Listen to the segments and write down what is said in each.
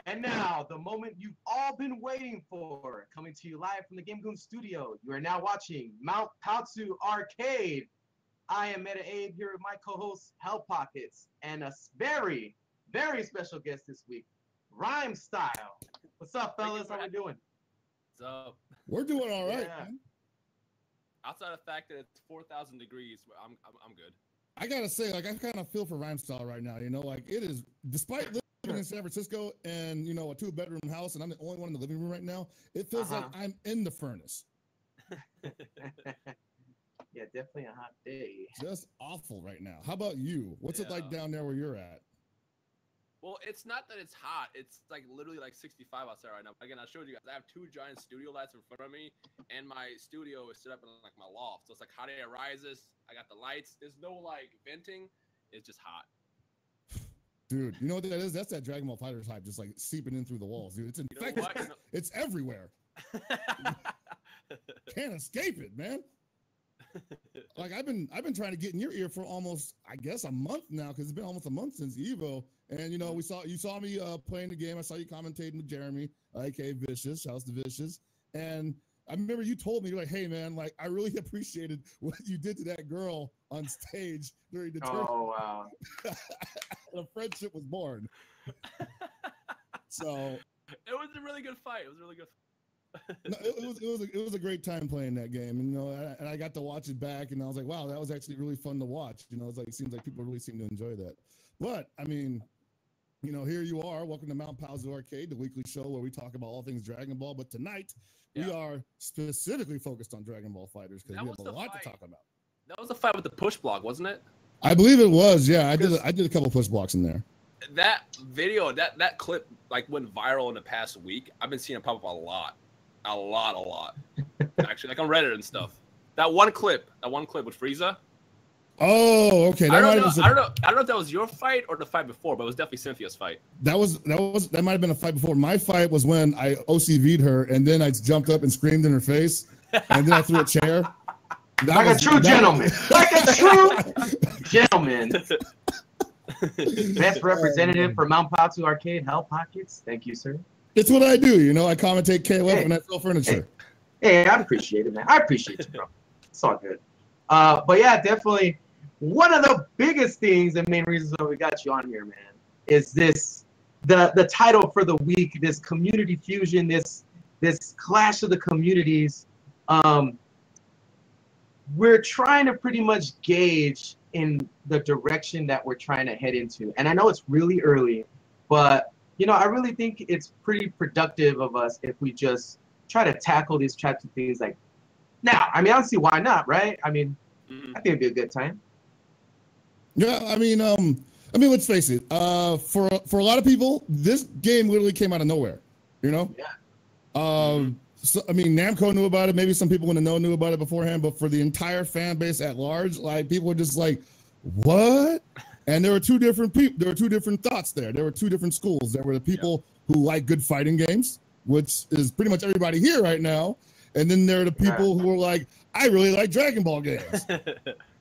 And now, the moment you've all been waiting for, coming to you live from the Game Goons studio. You are now watching Mount Paozu Arcade. I am Meta Abe here with my co-host, Hell Pockets, and a very, very special guest this week, Rhymestyle. What's up, fellas? How we doing? What's up? We're doing all right, Yeah. man. Outside of the fact that it's 4,000 degrees, I'm good. I gotta say, like, I kind of feel for Rhymestyle right now. You know, like it is, despite living in San Francisco and a 2-bedroom house, and I'm the only one in the living room right now. It feels like I'm in the furnace. Yeah, definitely a hot day. Just awful right now. How about you? What's it like down there where you're at? Well, it's not that it's hot. It's like literally like 65 outside right now. Again, I showed you guys. I have 2 giant studio lights in front of me, and my studio is set up in like my loft. So it's like hot air rises. I got the lights. There's no like venting. It's just hot. Dude, you know what that is? That's that Dragon Ball FighterZ hype just like seeping in through the walls, dude. It's infectious. It's everywhere. Can't escape it, man. Like I've been trying to get in your ear for almost, I guess, a month now, because it's been almost a month since Evo. And you saw me playing the game. I saw you commentating with Jeremy, aka Vicious. Shouts to Vicious. And I remember you told me, you're like, hey man, like I really appreciated what you did to that girl on stage during the tournament. Oh wow. A friendship was born. So it was a really good fight. It was a really good fight. No, it was a great time playing that game, and I got to watch it back, and I was like, wow, that was actually really fun to watch. It's like, it seems like people really seem to enjoy that. But I mean, here you are. Welcome to Mount Paozu Arcade, the weekly show where we talk about all things Dragon Ball. But tonight we are specifically focused on Dragon Ball FighterZ because we have a lot to talk about. That was the fight with the push block, wasn't it? I believe it was. Yeah, I did a couple push blocks in there. That video, that clip, like went viral in the past week. I've been seeing it pop up a lot. Actually, like on Reddit and stuff. That one clip with Frieza. Oh, okay. I don't know if that was your fight or the fight before, but it was definitely Cynthia's fight. That might have been a fight before. My fight was when I OCV'd her, and then I jumped up and screamed in her face, and then I threw a chair. Like a true gentleman. Best representative for Mount Paozu Arcade, Hell Pockets. Thank you, sir. It's what I do, I commentate KOF and I sell furniture. Hey, I appreciate it, man. I appreciate you, bro. It's all good. But yeah, definitely one of the biggest things and main reasons why we got you on here, man, is the title for the week, this community fusion, this clash of the communities. We're trying to pretty much gauge in the direction that we're trying to head into. And I know it's really early, but I really think it's pretty productive of us if we just try to tackle these types of things like now. I mean, I don't see why not, right? I mean, I think it'd be a good time. Yeah, I mean, let's face it. For a lot of people, this game literally came out of nowhere. Yeah. So I mean, Namco knew about it. Maybe some people in the know knew about it beforehand, but for the entire fan base at large, like people were just like, "What?" And there were 2 different people. There were 2 different thoughts there. There were 2 different schools. There were the people who like good fighting games, which is pretty much everybody here right now. And then there are the people who are like, I really like Dragon Ball games.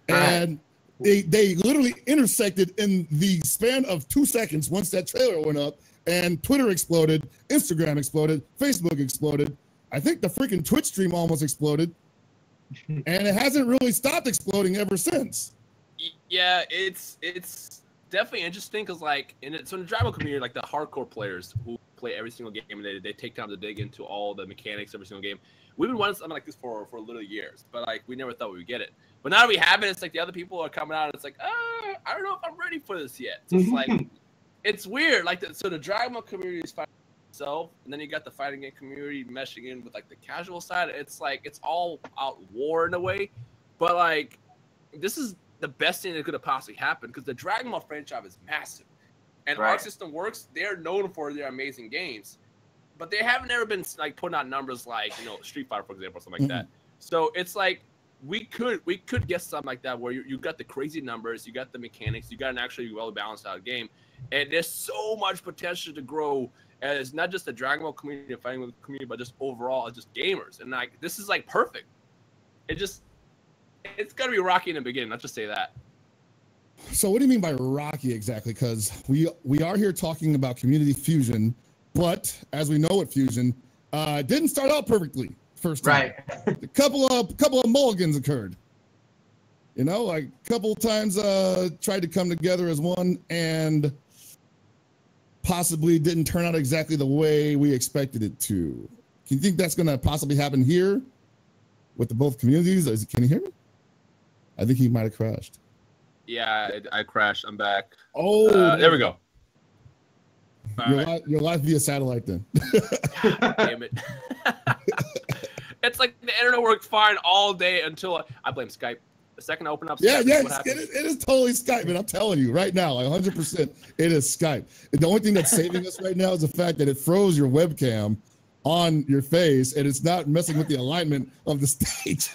And they literally intersected in the span of 2 seconds once that trailer went up, and Twitter exploded, Instagram exploded, Facebook exploded. I think the freaking Twitch stream almost exploded. And it hasn't really stopped exploding ever since. Yeah, it's definitely interesting because in the Dragon Ball community, like the hardcore players who play every single game and they take time to dig into all the mechanics every single game. We've been wanting something like this for little years, but we never thought we would get it. But now that we have it, it's like the other people are coming out and it's like, I don't know if I'm ready for this yet. So it's it's weird. So the Dragon Ball community is fighting itself, and then you got the fighting game community meshing in with the casual side. It's it's all out war in a way, but this is the best thing that could have possibly happened because the Dragon Ball franchise is massive. And Arc System Works, they're known for their amazing games. But they haven't ever been putting out numbers like, Street Fighter, for example, or something like that. So it's we could get something like that where you got the crazy numbers, you got the mechanics, you got an actually well balanced out game. And there's so much potential to grow as not just the Dragon Ball community and fighting community, but just overall as just gamers. And this is perfect. It's gonna be rocky in the beginning. Let's just say that. So what do you mean by rocky exactly? Because we are here talking about community fusion, But as we know at Fusion, it didn't start out perfectly first time. Right. A couple of mulligans occurred. You know, like a couple times tried to come together as one and possibly didn't turn out exactly the way we expected it to. Can you think that's going to possibly happen here with the both communities? Can you hear me? I think he might have crashed. Yeah, I crashed. I'm back. Oh, there we go. You're live via satellite then. God damn it. It's like the internet worked fine all day until I blame Skype. The second I open up Skype, it is totally Skype, man. I'm telling you right now, like 100%, it is Skype. The only thing that's saving us right now is the fact that it froze your webcam on your face, and it's not messing with the alignment of the stage.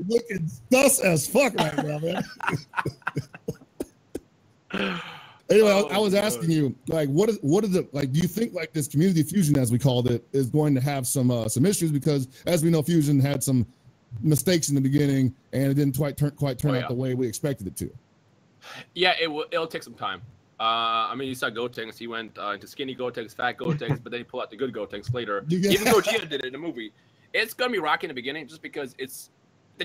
Looking sus as fuck right now, man. Anyway, I was asking you, like, what is the, like, do you think like this community fusion, as we called it, is going to have some issues? Because as we know, Fusion had some mistakes in the beginning, and it didn't quite turn out the way we expected it to. Yeah, it'll take some time. I mean, you saw Gotenks. He went into skinny Gotenks, fat Gotenks, but then he pulled out the good Gotenks later. Even Gogeta did it in the movie. It's gonna be rocky in the beginning, just because they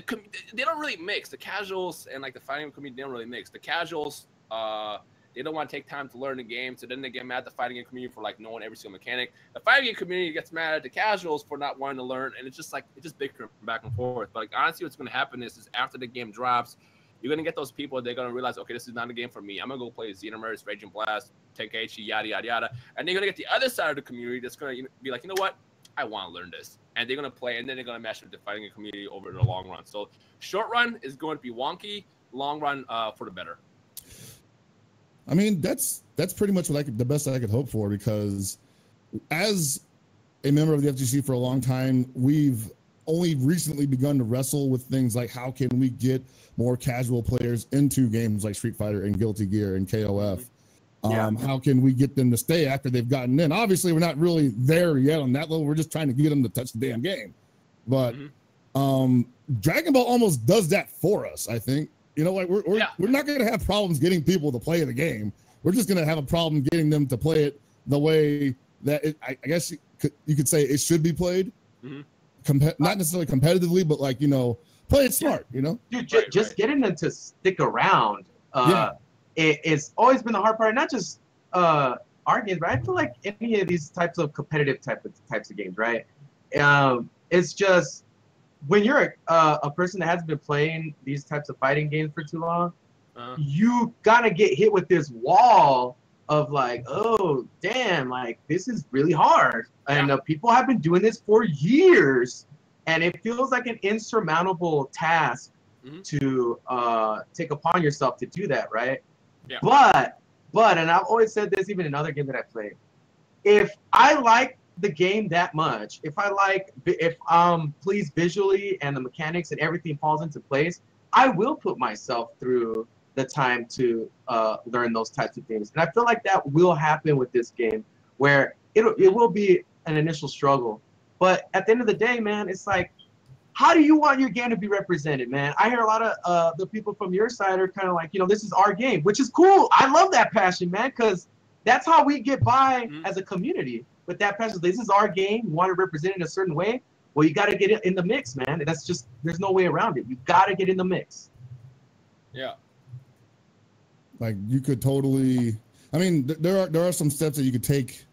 don't really mix. The casuals and like the fighting community, they don't really mix. The casuals, they don't want to take time to learn the game, so then they get mad at the fighting game community for like knowing every single mechanic. The fighting game community gets mad at the casuals for not wanting to learn, and it's just bickering back and forth. But like honestly, what's gonna happen is after the game drops, you're gonna get those people. They're gonna realize, okay, this is not a game for me. I'm gonna go play Xenoverse, Raging Blast, Tenkaichi, yada yada yada. And they're gonna get the other side of the community that's gonna be like, you know what? I want to learn this, and they're gonna play, and then they're gonna mesh with the fighting game community over the long run. So short run is going to be wonky. Long run for the better. I mean, that's pretty much the best I could hope for, because as a member of the FGC for a long time, we've only recently begun to wrestle with things like how can we get more casual players into games like Street Fighter and Guilty Gear and KOF. How can we get them to stay after they've gotten in? Obviously, we're not really there yet on that level. We're just trying to get them to touch the damn game. But Dragon Ball almost does that for us, I think. You know, like we're not going to have problems getting people to play the game. We're just going to have a problem getting them to play it the way that I guess you could say it should be played. Not necessarily competitively, but like, you know, play it smart, you know? Dude, just getting them to stick around. It's always been the hard part, not just our games, but I feel like any of these types of competitive types of games, right? It's just when you're a person that hasn't been playing these types of fighting games for too long, you gotta get hit with this wall of like, oh damn, like this is really hard, and people have been doing this for years, and it feels like an insurmountable task to take upon yourself to do that, right? But and I've always said this even in other games that I played, if I like the game that much, if pleased visually and the mechanics and everything falls into place, I will put myself through the time to learn those types of things. And I feel like that will happen with this game, where it will be an initial struggle, but at the end of the day, man, it's like, how do you want your game to be represented, man? I hear a lot of the people from your side are kind of like, you know, this is our game, which is cool. I love that passion, man, because that's how we get by as a community. With that passion, this is our game. You want to represent it in a certain way. Well, you got to get it in the mix, man. And that's just, there's no way around it. You got to get in the mix. Yeah. Like you could totally, I mean, there are some steps that you could take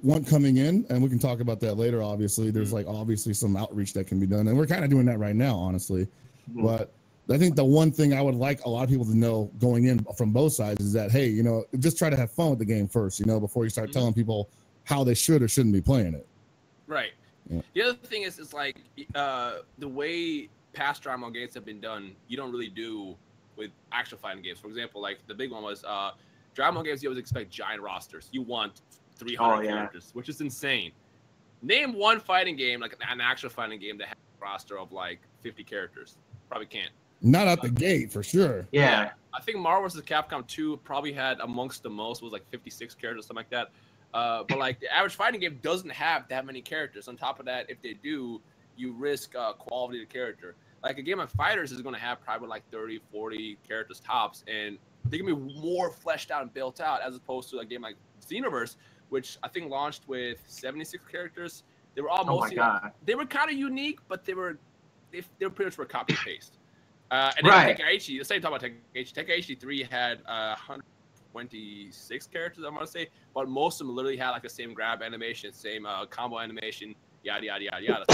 one coming in, and we can talk about that later. Obviously, there's like obviously some outreach that can be done, and we're kind of doing that right now, honestly. But I think the one thing I would like a lot of people to know going in from both sides is that, hey, you know, just try to have fun with the game first, you know, before you start telling people how they should or shouldn't be playing it. Right. Yeah. The other thing is like the way past Dragon Ball games have been done, you don't really do with actual fighting games. For example, like the big one was Dragon Ball games, you always expect giant rosters. You want 300 characters, which is insane. Name one fighting game, like an actual fighting game, that has a roster of like 50 characters. Probably can't. Not out the gate, for sure. Yeah. I think Marvel vs. Capcom 2 probably had amongst the most, was like 56 characters, something like that. But like the average fighting game doesn't have that many characters. On top of that, if they do, you risk quality of the character. Like a game of FighterZ is going to have probably like 30, 40 characters tops, and they can be more fleshed out and built out as opposed to a game like Xenoverse, which I think launched with 76 characters. They were all mostly they were kind of unique, but they were pretty much were copy and paste. And then Tenkaichi, the same time about Tenkaichi. Tenkaichi 3 had 126 characters, I want to say, but most of them literally had like the same grab animation, same combo animation, yada yada yada yada.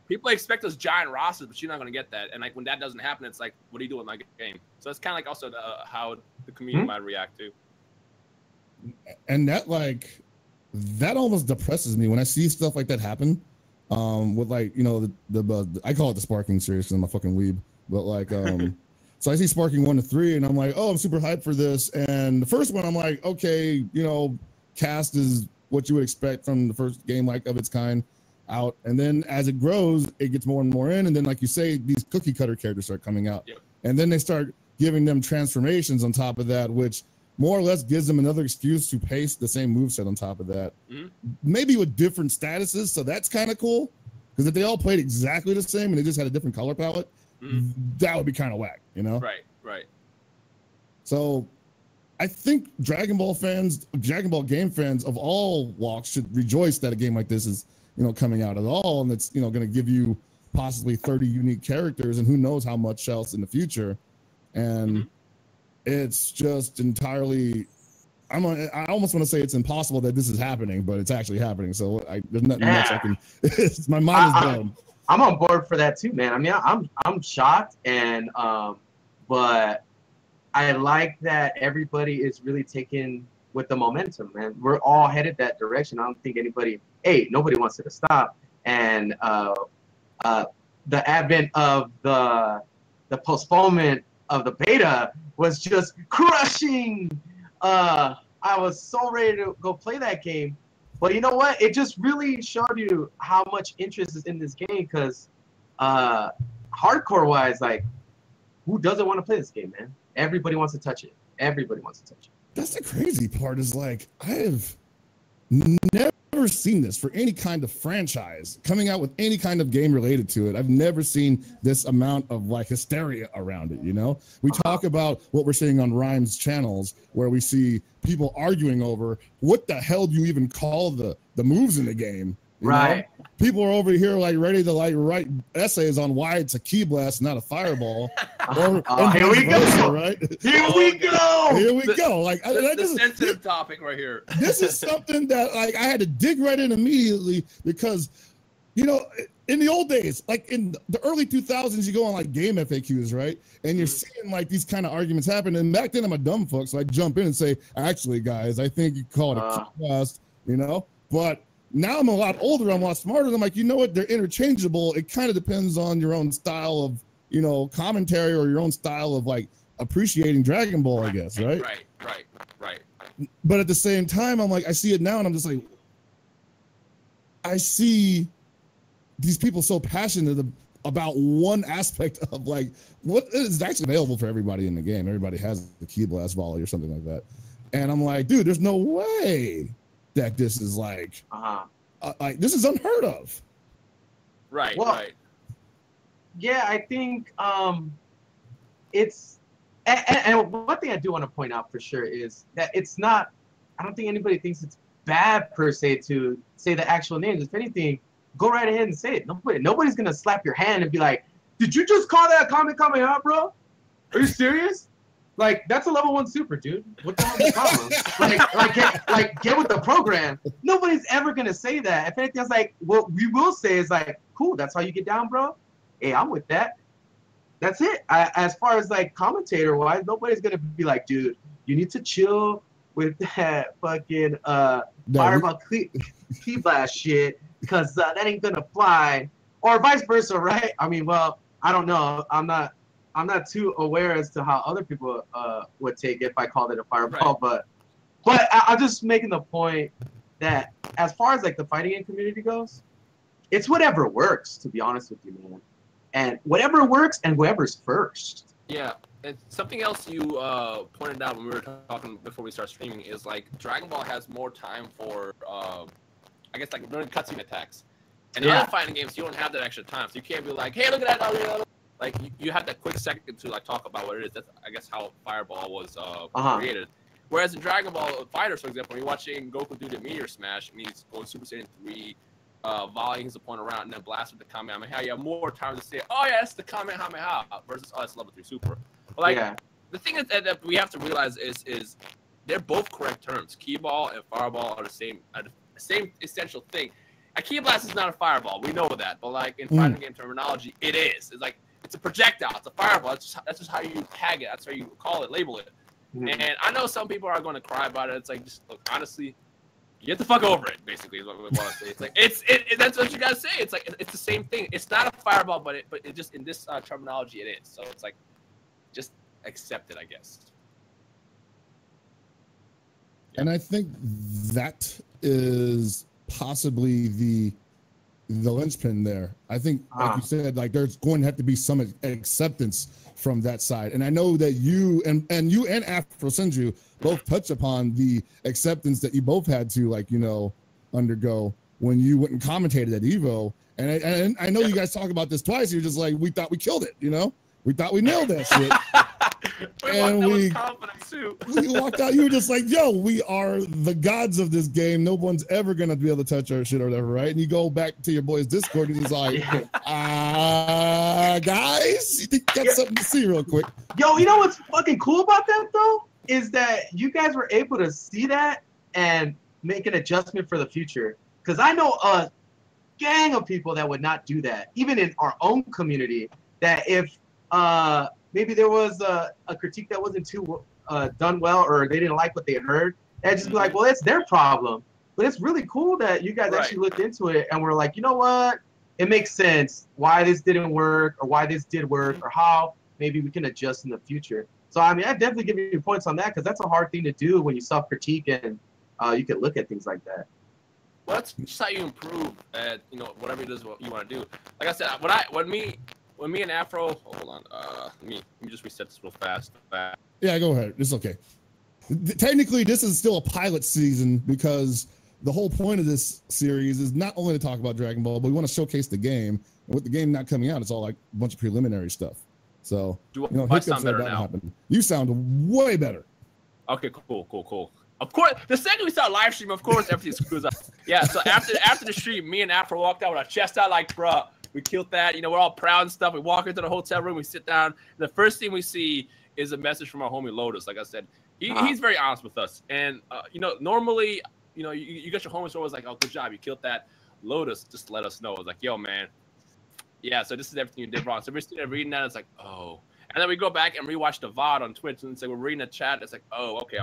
People expect those giant rosters, but you're not going to get that. And like when that doesn't happen, it's like, what do you do with my game? So it's kind of like also how the community might react to. And that almost depresses me when I see stuff like that happen. With like, you know, the I call it the Sparking series because I'm a fucking weeb. But like, so I see Sparking 1 to 3, and I'm like, oh, I'm super hyped for this. And the first one, I'm like, okay, you know, cast is what you would expect from the first game like of its kind out. And then as it grows, it gets more and more in. And then, like you say, these cookie cutter characters start coming out. Yep. And then they start giving them transformations on top of that, which more or less gives them another excuse to paste the same moveset on top of that. Maybe with different statuses. So that's kind of cool. Because if they all played exactly the same and they just had a different color palette, that would be kind of whack, you know? Right. So I think Dragon Ball game fans of all walks should rejoice that a game like this is, you know, coming out at all. And it's, you know, going to give you possibly 30 unique characters and who knows how much else in the future. And it's just entirely, I almost want to say it's impossible that this is happening, but it's actually happening. So there's nothing much I can, my mind is blown. I'm on board for that too, man. I mean, I'm shocked, and but I like that everybody is really taking with the momentum, man. We're all headed that direction. I don't think nobody wants it to stop. And the advent of the postponement of the beta was just crushing. I was so ready to go play that game. But you know what? It just really showed you how much interest is in this game because hardcore-wise, like, who doesn't want to play this game, man? Everybody wants to touch it. Everybody wants to touch it. That's the crazy part is, like, I have never seen this for any kind of franchise coming out with any kind of game related to it. I've never seen this amount of, like, hysteria around it, you know? We talk about what we're seeing on Rhyme's channels where we see people arguing over what the hell do you even call the moves in the game, you know? People are over here like ready to like write essays on why it's a key blast, not a fireball. Here we go. Right? Here we go. Like the sensitive topic right here. This is something that like I had to dig right in immediately because, you know, in the old days, like in the early 2000s, you go on like game FAQs, right? And you're seeing like these kind of arguments happen. And back then I'm a dumb fuck, so I jump in and say, actually, guys, I think you call it a key blast, you know? But now I'm a lot older, I'm a lot smarter. I'm like, you know what? They're interchangeable. It kind of depends on your own style of, you know, commentary or your own style of like appreciating Dragon Ball, I guess, right? Right. But at the same time, I'm like, I see it now and I'm just like, I see these people so passionate about one aspect of like what is actually available for everybody in the game. Everybody has the key blast volley or something like that. And I'm like, dude, there's no way that this is like, like this is unheard of. Right. Yeah, I think it's, and one thing I do want to point out for sure is that it's not, I don't think anybody thinks it's bad per se to say the actual names. If anything, go right ahead and say it. Nobody's gonna slap your hand and be like, did you just call that Kamehameha, bro? Are you serious? Like, that's a level 1 super, dude. What the hell is the problem? Get with the program. Nobody's ever gonna say that. If anything, it's like, what we will say is like, cool, that's how you get down, bro. Hey, I'm with that. That's it. As far as like commentator-wise, nobody's gonna be like, dude, you need to chill with that fucking fireball key blast shit because that ain't gonna fly, or vice versa, right? I mean, well, I don't know. I'm not too aware as to how other people would take it if I called it a fireball, but I'm just making the point that as far as like the fighting game community goes, it's whatever works, to be honest with you, man. And whatever works and whoever's first. Yeah. And something else you pointed out when we were talking before we start streaming is like Dragon Ball has more time for I guess like learning cutscene attacks. And other fighting games, you don't have that extra time, so you can't be like, hey, look at that. like you had that quick second to like talk about what it is. That's I guess how Fireball was created. Whereas in Dragon Ball FighterZ, for example, when you're watching Goku do the Meteor Smash, it means going Super Saiyan 3, volleying his opponent around, and then blast with the Kamehameha. You have more time to say, oh yeah, that's the Kamehameha versus oh, that's level 3 Super. But like the thing is that we have to realize is they're both correct terms. Key ball and fireball are the same essential thing. A key blast is not a fireball. We know that, but like in fighting game terminology, it is. It's like it's a projectile. It's a fireball. That's just how you tag it. That's how you call it, label it. And I know some people are going to cry about it. It's like, just look, honestly, get the fuck over it. Basically, is what we want to say. It's like that's what you gotta say. It's like it's the same thing. It's not a fireball, but it just in this terminology it is. So it's like just accept it, I guess. And I think that is possibly the linchpin there. I think, like you said, like there's going to have to be some acceptance from that side. And I know that you and Afro Senju both touch upon the acceptance that you both had to, like, you know, undergo when you went and commentated at Evo. And I know you guys talk about this twice. You're just like, we thought we killed it, you know? We thought we nailed that shit. we walked out. You were just like, yo, we are the gods of this game. No one's ever going to be able to touch our shit or whatever, right? And you go back to your boys' Discord and he's like, guys, you think you got something to see real quick? Yo, you know what's fucking cool about that, though? Is that you guys were able to see that and make an adjustment for the future. Because I know a gang of people that would not do that, even in our own community, that if maybe there was a critique that wasn't too done well, or they didn't like what they heard, they'd just be like, well, it's their problem. But it's really cool that you guys actually looked into it and were like, you know what? It makes sense why this didn't work or why this did work or how maybe we can adjust in the future. So, I mean, I definitely give you points on that because that's a hard thing to do when you self-critique and you can look at things like that. Well, that's just how you improve at, you know, whatever it is what you want to do. Like I said, when me and Afro, hold on, let me just reset this real fast. Yeah, go ahead. It's okay. Technically, this is still a pilot season because the whole point of this series is not only to talk about Dragon Ball, but we want to showcase the game. And with the game not coming out, it's all like a bunch of preliminary stuff. So, you know, I sound better now? You sound way better. Okay, cool. Of course, the second we start live stream, of course, everything screws up. Yeah, so after the stream, me and Afro walked out with our chest out like, bruh, we killed that. You know, we're all proud and stuff. We walk into the hotel room, we sit down. And the first thing we see is a message from our homie Lotus. Like I said, he's very honest with us. And, you know, normally, you know, you get your homie, so always like, oh, good job, you killed that. Lotus just let us know. It was like, yo, man, yeah, so this is everything you did wrong. So we're sitting there reading that. It's like, oh. And then we go back and rewatch the VOD on Twitch. And it's like, we're reading the chat. It's like, oh, okay.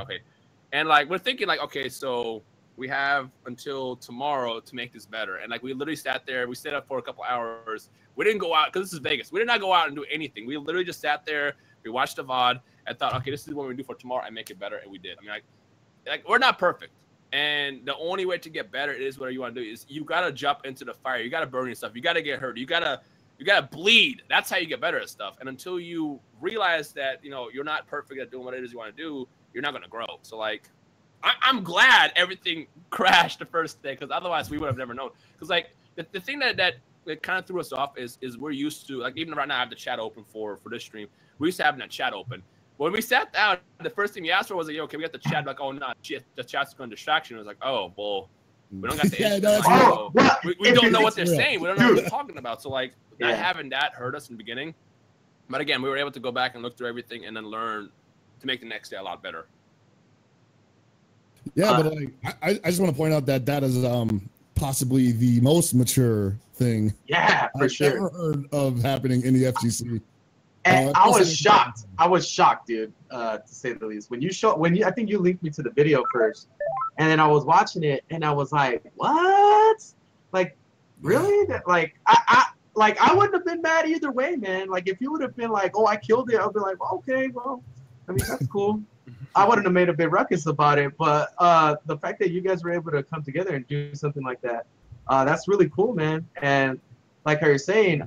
And, like, we're thinking, like, okay, so we have until tomorrow to make this better. And, like, we literally sat there. We stayed up for a couple hours. We didn't go out because this is Vegas. We did not go out and do anything. We literally just sat there. We watched the VOD and thought, okay, this is what we do for tomorrow and make it better. And we did. I mean, like we're not perfect. And the only way to get better is whatever you want to do is you got to jump into the fire. You got to burn yourself. You got to get hurt. You got to bleed. That's how you get better at stuff. And until you realize that, you know, you're not perfect at doing what it is you want to do, you're not going to grow. So, like, I'm glad everything crashed the first day because otherwise we would have never known. Because, like, the thing that kind of threw us off is we're used to, like, even right now I have the chat open for this stream. We're used to having that chat open. When we sat down, the first thing we asked for was, like, yo, can we get the chat? Like, oh, no, the chat's going to distraction. It was like, oh, well, we don't got the we don't know what they're saying. We don't know what they're talking about. So, like, not having that hurt us in the beginning. But, again, we were able to go back and look through everything and then learn to make the next day a lot better. Yeah, but, like, I just want to point out that is possibly the most mature thing I've ever heard of happening in the FGC. And I was shocked. I was shocked, dude, to say the least. I think you linked me to the video first, and then I was watching it, and I was like, "What? Like, really? Like, I wouldn't have been mad either way, man. Like, if you would have been like, "Oh, I killed it," I'd be like, "Okay, well, I mean, that's cool." I wouldn't have made a big ruckus about it, but the fact that you guys were able to come together and do something like that, that's really cool, man. And like how you're saying,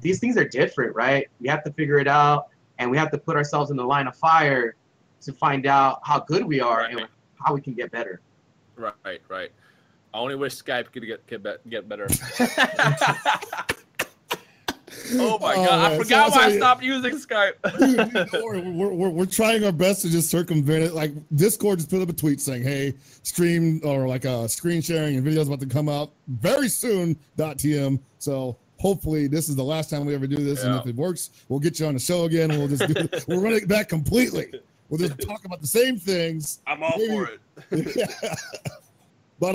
these things are different, right? We have to figure it out, and we have to put ourselves in the line of fire to find out how good we are and how we can get better. Right. I only wish Skype could get better. Oh my god, I forgot why I stopped using Skype. We're trying our best to just circumvent it. Like Discord just put up a tweet saying, "Hey, stream or like screen sharing and videos about to come out very soon." .tm. So hopefully this is the last time we ever do this, and if it works, we'll get you on the show again. And we'll just we'll run it back completely. We'll just talk about the same things. I'm all for it. But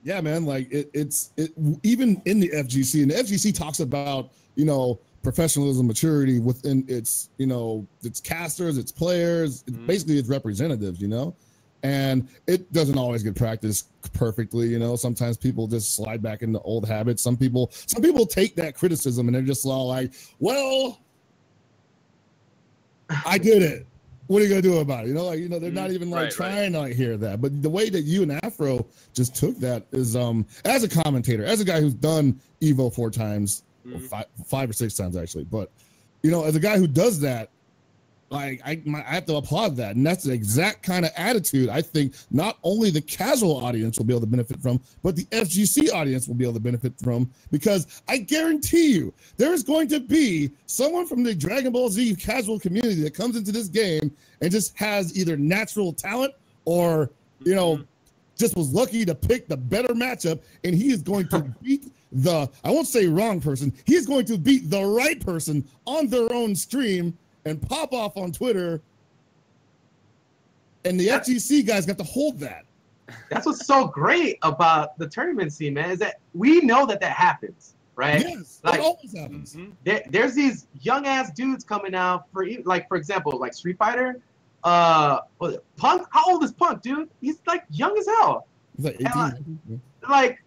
yeah, man, like it's even in the FGC, and the FGC talks about, you know, professionalism, maturity within its, you know, its casters, its players, basically its representatives, you know, and it doesn't always get practiced perfectly, you know. Sometimes people just slide back into old habits. Some people take that criticism and they're just all like, well, I did it. What are you gonna do about it? You know, like, you know, they're not even like trying to like hear that. But the way that you and Afro just took that is, as a commentator, as a guy who's done Evo 4 times, or five or six times actually, but you know, as a guy who does that, like I have to applaud that, and that's the exact kind of attitude I think not only the casual audience will be able to benefit from, but the FGC audience will be able to benefit from, because I guarantee you there is going to be someone from the Dragon Ball Z casual community that comes into this game and just has either natural talent or, you know, just was lucky to pick the better matchup, and he is going to beat the, I won't say wrong person, he is going to beat the right person on their own stream and pop off on Twitter, and the FGC guys got to hold that. That's what's so great about the tournament scene, man, is that we know that happens, right? Yes, like, that always happens. There's these young ass dudes coming out for, like, for example, like Street Fighter. Punk, how old is Punk, dude? He's like young as hell. He's like 18. Like,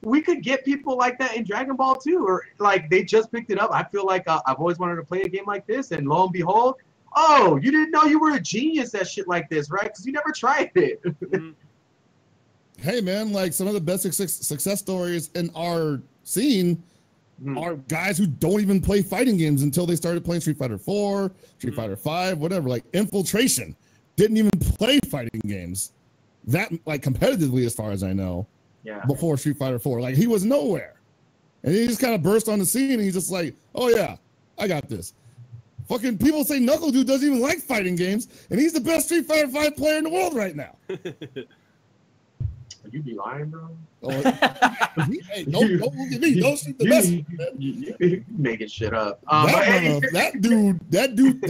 we could get people like that in Dragon Ball too, or like they just picked it up. I feel like I've always wanted to play a game like this, and lo and behold, oh, you didn't know you were a genius at shit like this, right? Because you never tried it. Hey, man, like some of the best success stories in our scene are guys who don't even play fighting games until they started playing Street Fighter 4, Street Fighter 5, whatever. Like Infiltration didn't even play fighting games that like competitively, as far as I know. Yeah. Before Street Fighter 4, like he was nowhere, and he just kind of burst on the scene, and he's just like, "Oh yeah, I got this." Fucking people say Knuckle Dude doesn't even like fighting games, and he's the best Street Fighter 5 player in the world right now. You be lying, bro. Oh, hey, don't look at me. Don't shoot the message. You making shit up. That dude.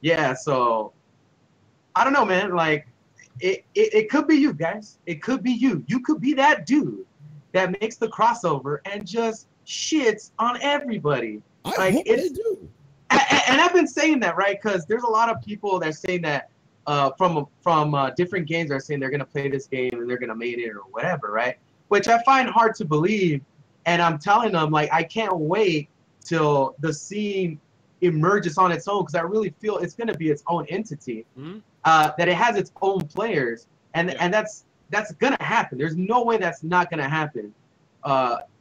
Yeah. So I don't know, man. Like. It could be you guys. It could be you. You could be that dude that makes the crossover and just shits on everybody. I hope they do. And I've been saying that, right? Because there's a lot of people that are saying that from different games are saying they're gonna play this game and they're gonna make it or whatever, right? Which I find hard to believe. And I'm telling them, like, I can't wait till the scene emerges on its own, because I really feel it's gonna be its own entity. That it has its own players, and that's gonna happen. There's no way that's not gonna happen.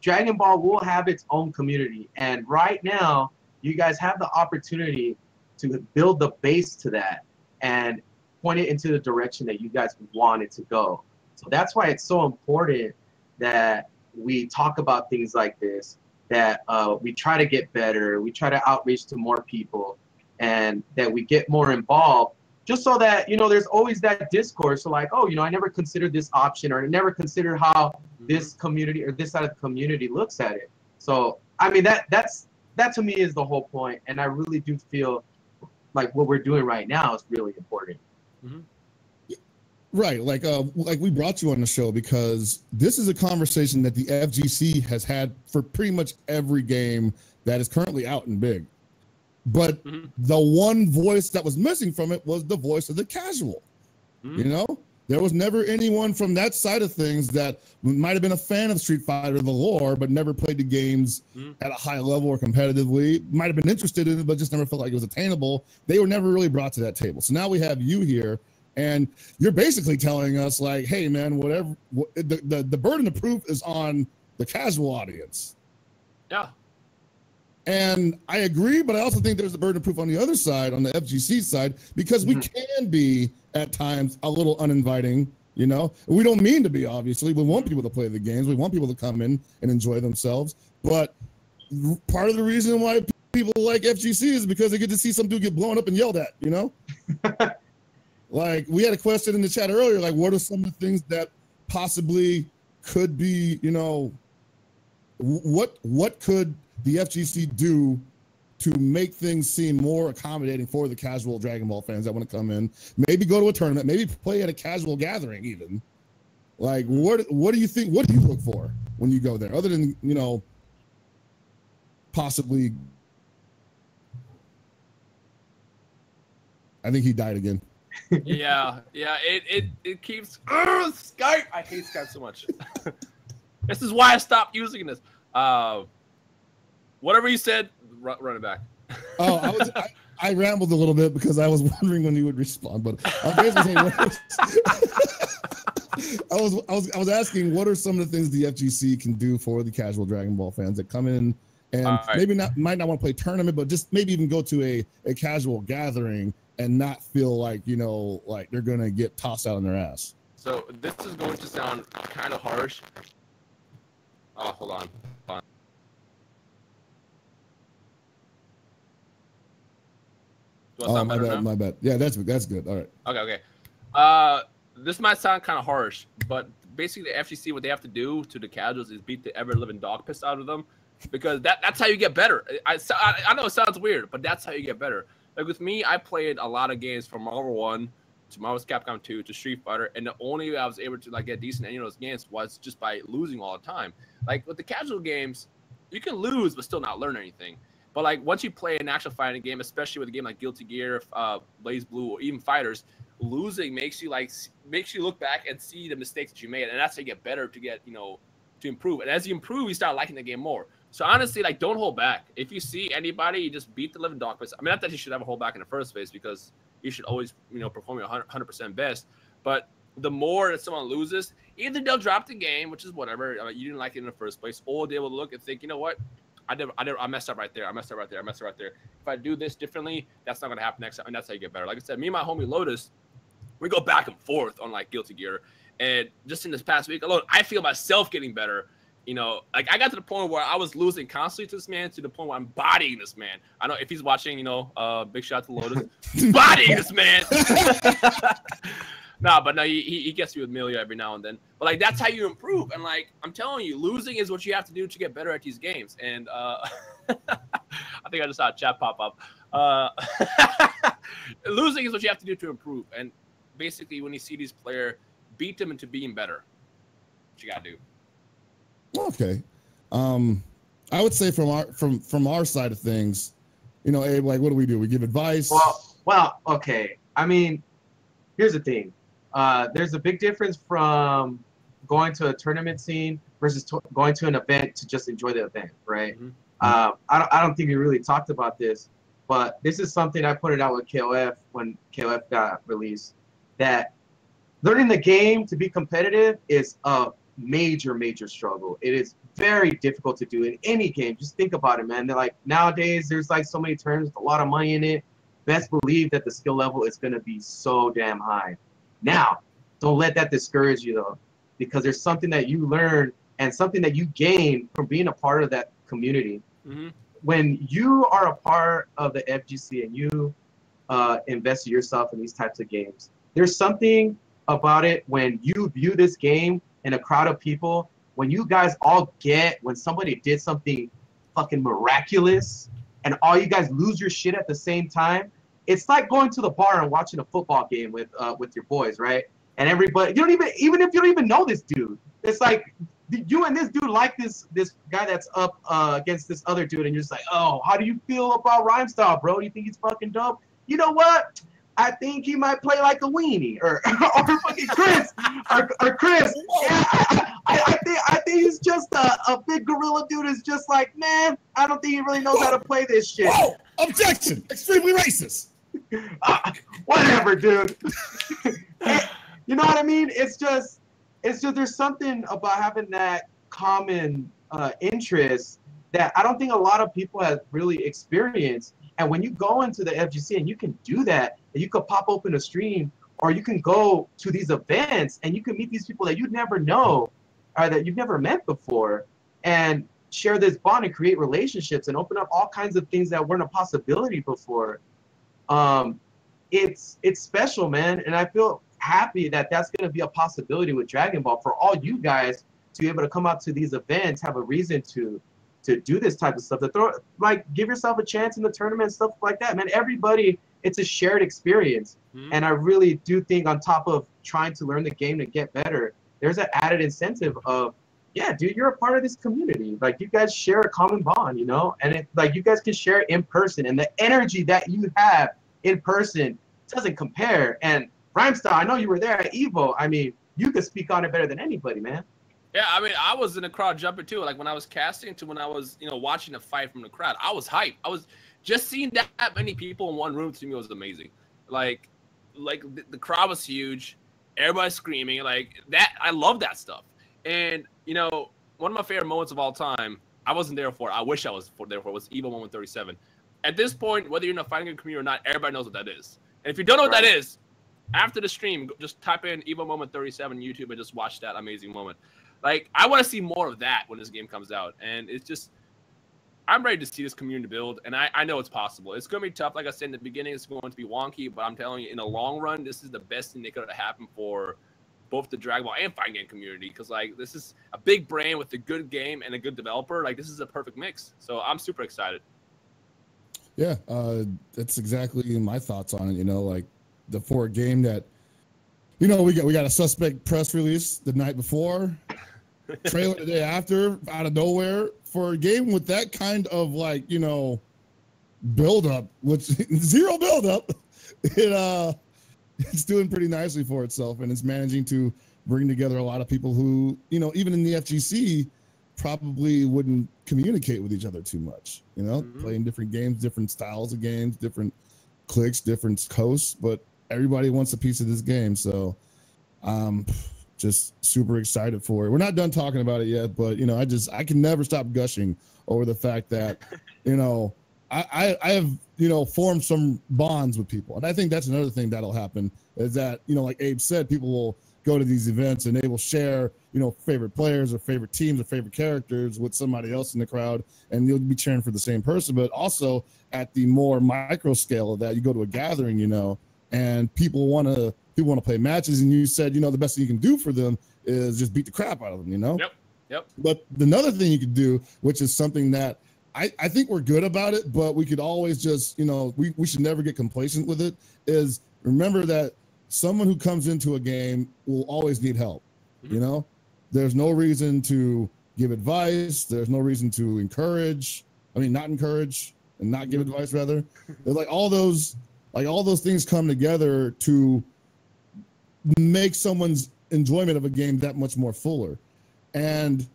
Dragon Ball will have its own community, and right now you guys have the opportunity to build the base to that and point it into the direction that you guys want it to go. So that's why it's so important that we talk about things like this, that we try to get better, we try to outreach to more people, and that we get more involved. Just so that, you know, there's always that discourse. So like, oh, you know, I never considered this option, or I never considered how this community or this side of the community looks at it. So, I mean, that to me is the whole point. And I really do feel like what we're doing right now is really important. Right. Like we brought you on the show because this is a conversation that the FGC has had for pretty much every game that is currently out and big. But the one voice that was missing from it was the voice of the casual. You know, there was never anyone from that side of things that might have been a fan of Street Fighter, the lore, but never played the games at a high level or competitively, might have been interested in it, but just never felt like it was attainable. They were never really brought to that table. So now we have you here, and you're basically telling us like, hey man, whatever, the burden of proof is on the casual audience. Yeah. And I agree, but I also think there's a burden of proof on the other side, on the FGC side, because we can be at times a little uninviting You know, we don't mean to be, obviously. We want people to play the games. We want people to come in and enjoy themselves. But part of the reason why people like FGC is because they get to see some dude get blown up and yelled at, you know? Like, we had a question in the chat earlier, like, what are some of the things that possibly could be, you know, what could the FGC do to make things seem more accommodating for the casual Dragon Ball fans that want to come in, maybe go to a tournament, maybe play at a casual gathering even. Like, what do you think, what do you look for when you go there, other than, you know, possibly, I think he died again. Yeah, it keeps Skype. I hate Skype so much. This is why I stopped using this. Whatever you said, run it back. Oh, I rambled a little bit because I was wondering when you would respond, but I'm basically saying, I was asking, what are some of the things the FGC can do for the casual Dragon Ball fans that come in and maybe might not want to play tournament, but just maybe even go to a casual gathering and not feel like, you know, like they're gonna get tossed out on their ass. So this is going to sound kind of harsh. Oh, hold on. Oh, my bad. Yeah, that's good. All right. Okay. This might sound kind of harsh, but basically the FGC, what they have to do to the casuals is beat the ever-living dog piss out of them, because that's how you get better. I know it sounds weird, but that's how you get better. Like with me, I played a lot of games from Marvel 1 to Marvel Capcom 2 to Street Fighter, and the only way I was able to like get decent at any of those games was just by losing all the time. Like with the casual games, you can lose but still not learn anything. But like once you play an actual fighting game, especially with a game like Guilty Gear, Blaze Blue, or even Fighters, losing makes you look back and see the mistakes that you made, and that's how you get better to get, you know, to improve. And as you improve, you start liking the game more. So honestly, like, don't hold back. If you see anybody, you just beat the living dog piss. I mean, not that you should ever hold back in the first place, because you should always, you know, perform your 100% best. But the more that someone loses, either they'll drop the game, which is whatever, you didn't like it in the first place, or they will look and think, you know what, I messed up right there. I messed up right there. If I do this differently, that's not going to happen next time. And that's how you get better. Like I said, me and my homie Lotus, we go back and forth on like Guilty Gear. And just in this past week alone, I feel myself getting better. You know, like I got to the point where I was losing constantly to this man, to the point where I'm bodying this man. I know if he's watching, you know, big shout out to Lotus. Bodying this man. Nah, but no, he gets me with Amelia every now and then. But like that's how you improve. And like I'm telling you, losing is what you have to do to get better at these games. And I think I just saw a chat pop up. Losing is what you have to do to improve. And basically, when you see these players, beat them into being better. What you gotta do. Okay. I would say from our side of things, you know, Abe, like, what do? We give advice? Well, okay. I mean, here's the thing. There's a big difference from going to a tournament scene versus going to an event to just enjoy the event, right? Mm-hmm. I don't think we really talked about this, but this is something I put it out with KOF when KOF got released, that learning the game to be competitive is a major struggle. It is very difficult to do in any game. Just think about it, man. They're like, nowadays there's like so many terms, a lot of money in it. Best believe that the skill level is going to be so damn high. Now, don't let that discourage you though, because there's something that you learn and something that you gain from being a part of that community. Mm-hmm. When you are a part of the FGC and you invest yourself in these types of games, there's something about it when you view this game in a crowd of people, when you guys all get, when somebody did something fucking miraculous and all you guys lose your shit at the same time. It's like going to the bar and watching a football game with your boys, right? And everybody, you don't even if you don't even know this dude, it's like you and this dude like this guy that's up against this other dude, and you're just like, oh, how do you feel about Rhymestyle, bro? Do you think he's fucking dope? You know what? I think he might play like a weenie, or fucking Chris, or Chris. Yeah, I think he's just a big gorilla dude. Is just like, man, I don't think he really knows how to play this shit. Whoa! Objection! Extremely racist. Whatever, dude. You know what I mean? It's just there's something about having that common interest that I don't think a lot of people have really experienced. And when you go into the FGC and you can do that, and you could pop open a stream or you can go to these events and you can meet these people that you'd never know or that you've never met before, and share this bond and create relationships and open up all kinds of things that weren't a possibility before. It's special, man, and I feel happy that that's going to be a possibility with Dragon Ball for all you guys to be able to come out to these events, have a reason to do this type of stuff, to throw, like, give yourself a chance in the tournament and stuff like that, man. Everybody, it's a shared experience. And I really do think on top of trying to learn the game to get better, there's an added incentive of, yeah, dude, you're a part of this community. Like, you guys share a common bond, you know? And it, like, you guys can share it in person, and the energy that you have in person doesn't compare. And Rhymestyle, I know you were there at Evo. I mean, you could speak on it better than anybody, man. Yeah, I mean, I was in the crowd jumping too. Like when I was casting to when I was, you know, watching the fight from the crowd, I was hyped. I was just seeing that many people in one room to me was amazing. Like the crowd was huge, everybody screaming like that. I love that stuff. And you know, one of my favorite moments of all time, I wasn't there for. I wish I was there for. Was Evo Moment 37. At this point, whether you're in a fighting game community or not, everybody knows what that is. And if you don't know what that is, after the stream, just type in Evo Moment 37 YouTube and just watch that amazing moment. Like, I want to see more of that when this game comes out. And it's just, I'm ready to see this community build. And I know it's possible. It's going to be tough. Like I said in the beginning, it's going to be wonky. But I'm telling you, in the long run, this is the best thing that could have happened for both the Dragon Ball and fighting game community. Because, like, this is a big brand with a good game and a good developer. Like, this is a perfect mix. So I'm super excited. Yeah, that's exactly my thoughts on it. You know, like, for a game that, you know, we got a suspect press release the night before, trailer the day after, out of nowhere, for a game with that kind of, like, you know, build up, which zero build up, it's doing pretty nicely for itself, and it's managing to bring together a lot of people who, you know, even in the FGC probably wouldn't communicate with each other too much, you know, playing different games, different styles of games, different cliques, different coasts, but everybody wants a piece of this game. So just super excited for it. We're not done talking about it yet, but, you know, I can never stop gushing over the fact that, you know, I have, you know, formed some bonds with people. And I think that's another thing that'll happen is that, you know, like Abe said, people will go to these events and they will share, you know, favorite players or favorite teams or favorite characters with somebody else in the crowd, and you'll be cheering for the same person. But also at the more micro scale of that, you go to a gathering, you know, and people want to play matches, and you said, you know, the best thing you can do for them is just beat the crap out of them, you know? Yep. But another thing you could do, which is something that I think we're good about it, but we could always just, you know, we should never get complacent with it, is remember that someone who comes into a game will always need help, you know? There's no reason to give advice. There's no reason to not encourage and not give advice, rather. There's like all those things come together to make someone's enjoyment of a game that much more fuller. And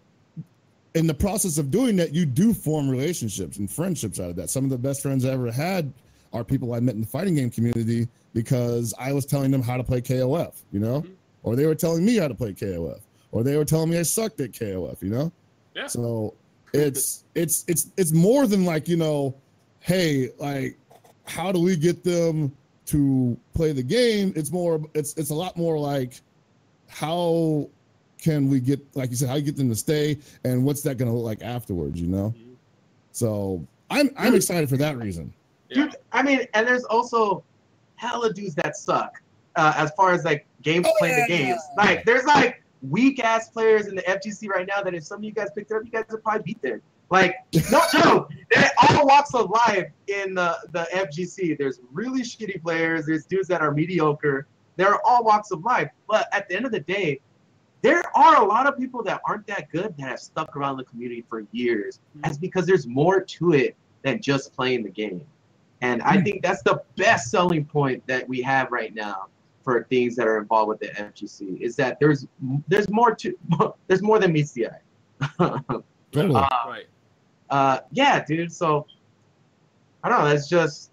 in the process of doing that, you do form relationships and friendships out of that. Some of the best friends I ever had are people I met in the fighting game community because I was telling them how to play KOF, you know, or they were telling me how to play KOF, or they were telling me I sucked at KOF, you know? Yeah. So it's more than like, you know, hey, like, how do we get them to play the game? It's a lot more like, how can we get, like you said, how you get them to stay, and what's that going to look like afterwards, you know? So I'm excited for that reason. Dude, I mean, and there's also hella dudes that suck as far as like playing the games. Like, there's like weak ass players in the FGC right now that if some of you guys picked up, you guys would probably beat them. Like, no joke. They're all walks of life in the FGC. There's really shitty players. There's dudes that are mediocre. They're all walks of life. But at the end of the day, there are a lot of people that aren't that good that have stuck around the community for years. That's because there's more to it than just playing the game. And I think that's the best selling point that we have right now for things that are involved with the FGC, is that there's more than meets the eye. Totally. Yeah, dude. So I don't know. That's just.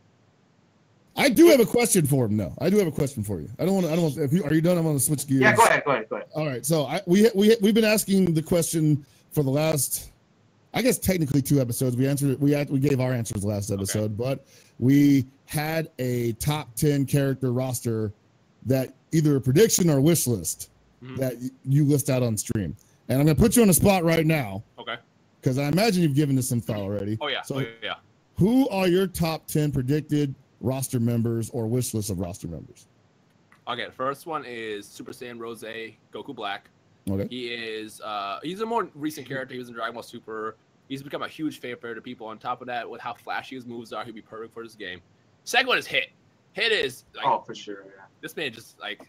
I do have a question for him, though. I do have a question for you. I don't want. Are you done? I'm going to switch gears. Yeah, go ahead. All right. So we've been asking the question for the last, I guess technically 2 episodes. We answered it. We gave our answers last episode, but we had a top 10 character roster that either a prediction or wish list that you list out on stream. And I'm going to put you on the spot right now. Okay. Because I imagine you've given this some thought already. Oh, yeah. So who are your top 10 predicted roster members or wish list of roster members? Okay, the first one is Super Saiyan Rose Goku Black. Okay. He is he's a more recent character. He was in Dragon Ball Super. He's become a huge favorite to people. On top of that, with how flashy his moves are, he'd be perfect for this game. Second one is Hit. Hit is like, for sure. Yeah. This man just like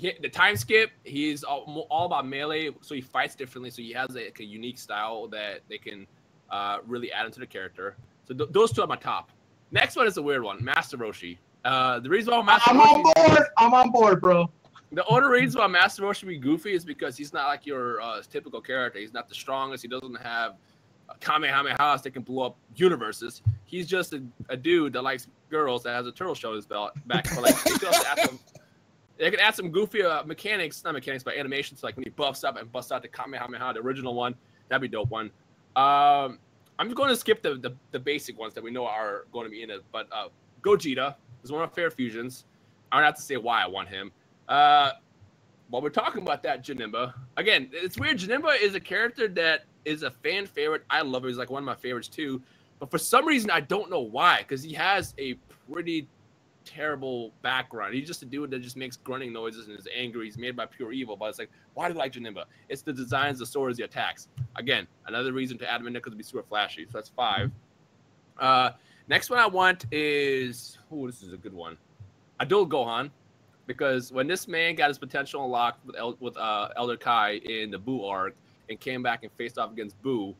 the time skip. He's all about melee, so he fights differently. So he has a unique style that they can really add into the character. So those two are my top. Next one is a weird one, Master Roshi. The reason why Master Roshi, I'm on board, bro. The only reason why Master Roshi be goofy is because he's not like your typical character. He's not the strongest. He doesn't have Kamehamehas that can blow up universes. He's just a dude that likes girls that has a turtle shell in his belt back. But like they can add some goofy mechanics, not mechanics, but animations. Like when he buffs up and busts out the Kamehameha, the original one, that'd be dope one. I'm just going to skip the basic ones that we know are going to be in it. But Gogeta is one of my favorite fusions. I don't have to say why I want him. While we're talking about that, Janemba, again, it's weird. Janemba is a character that is a fan favorite. I love him. He's like one of my favorites too. But for some reason, I don't know why, because he has a pretty terrible background. He's just a dude that just makes grunting noises and is angry. He's made by pure evil. But it's like, why do you like Janemba? It's the designs, the swords, the attacks. Again, another reason to add him in there because it'd be super flashy. So that's 5. Next one I want is, this is a good one. Adult Gohan. Because when this man got his potential unlocked with Elder Kai in the Buu arc and came back and faced off against Buu,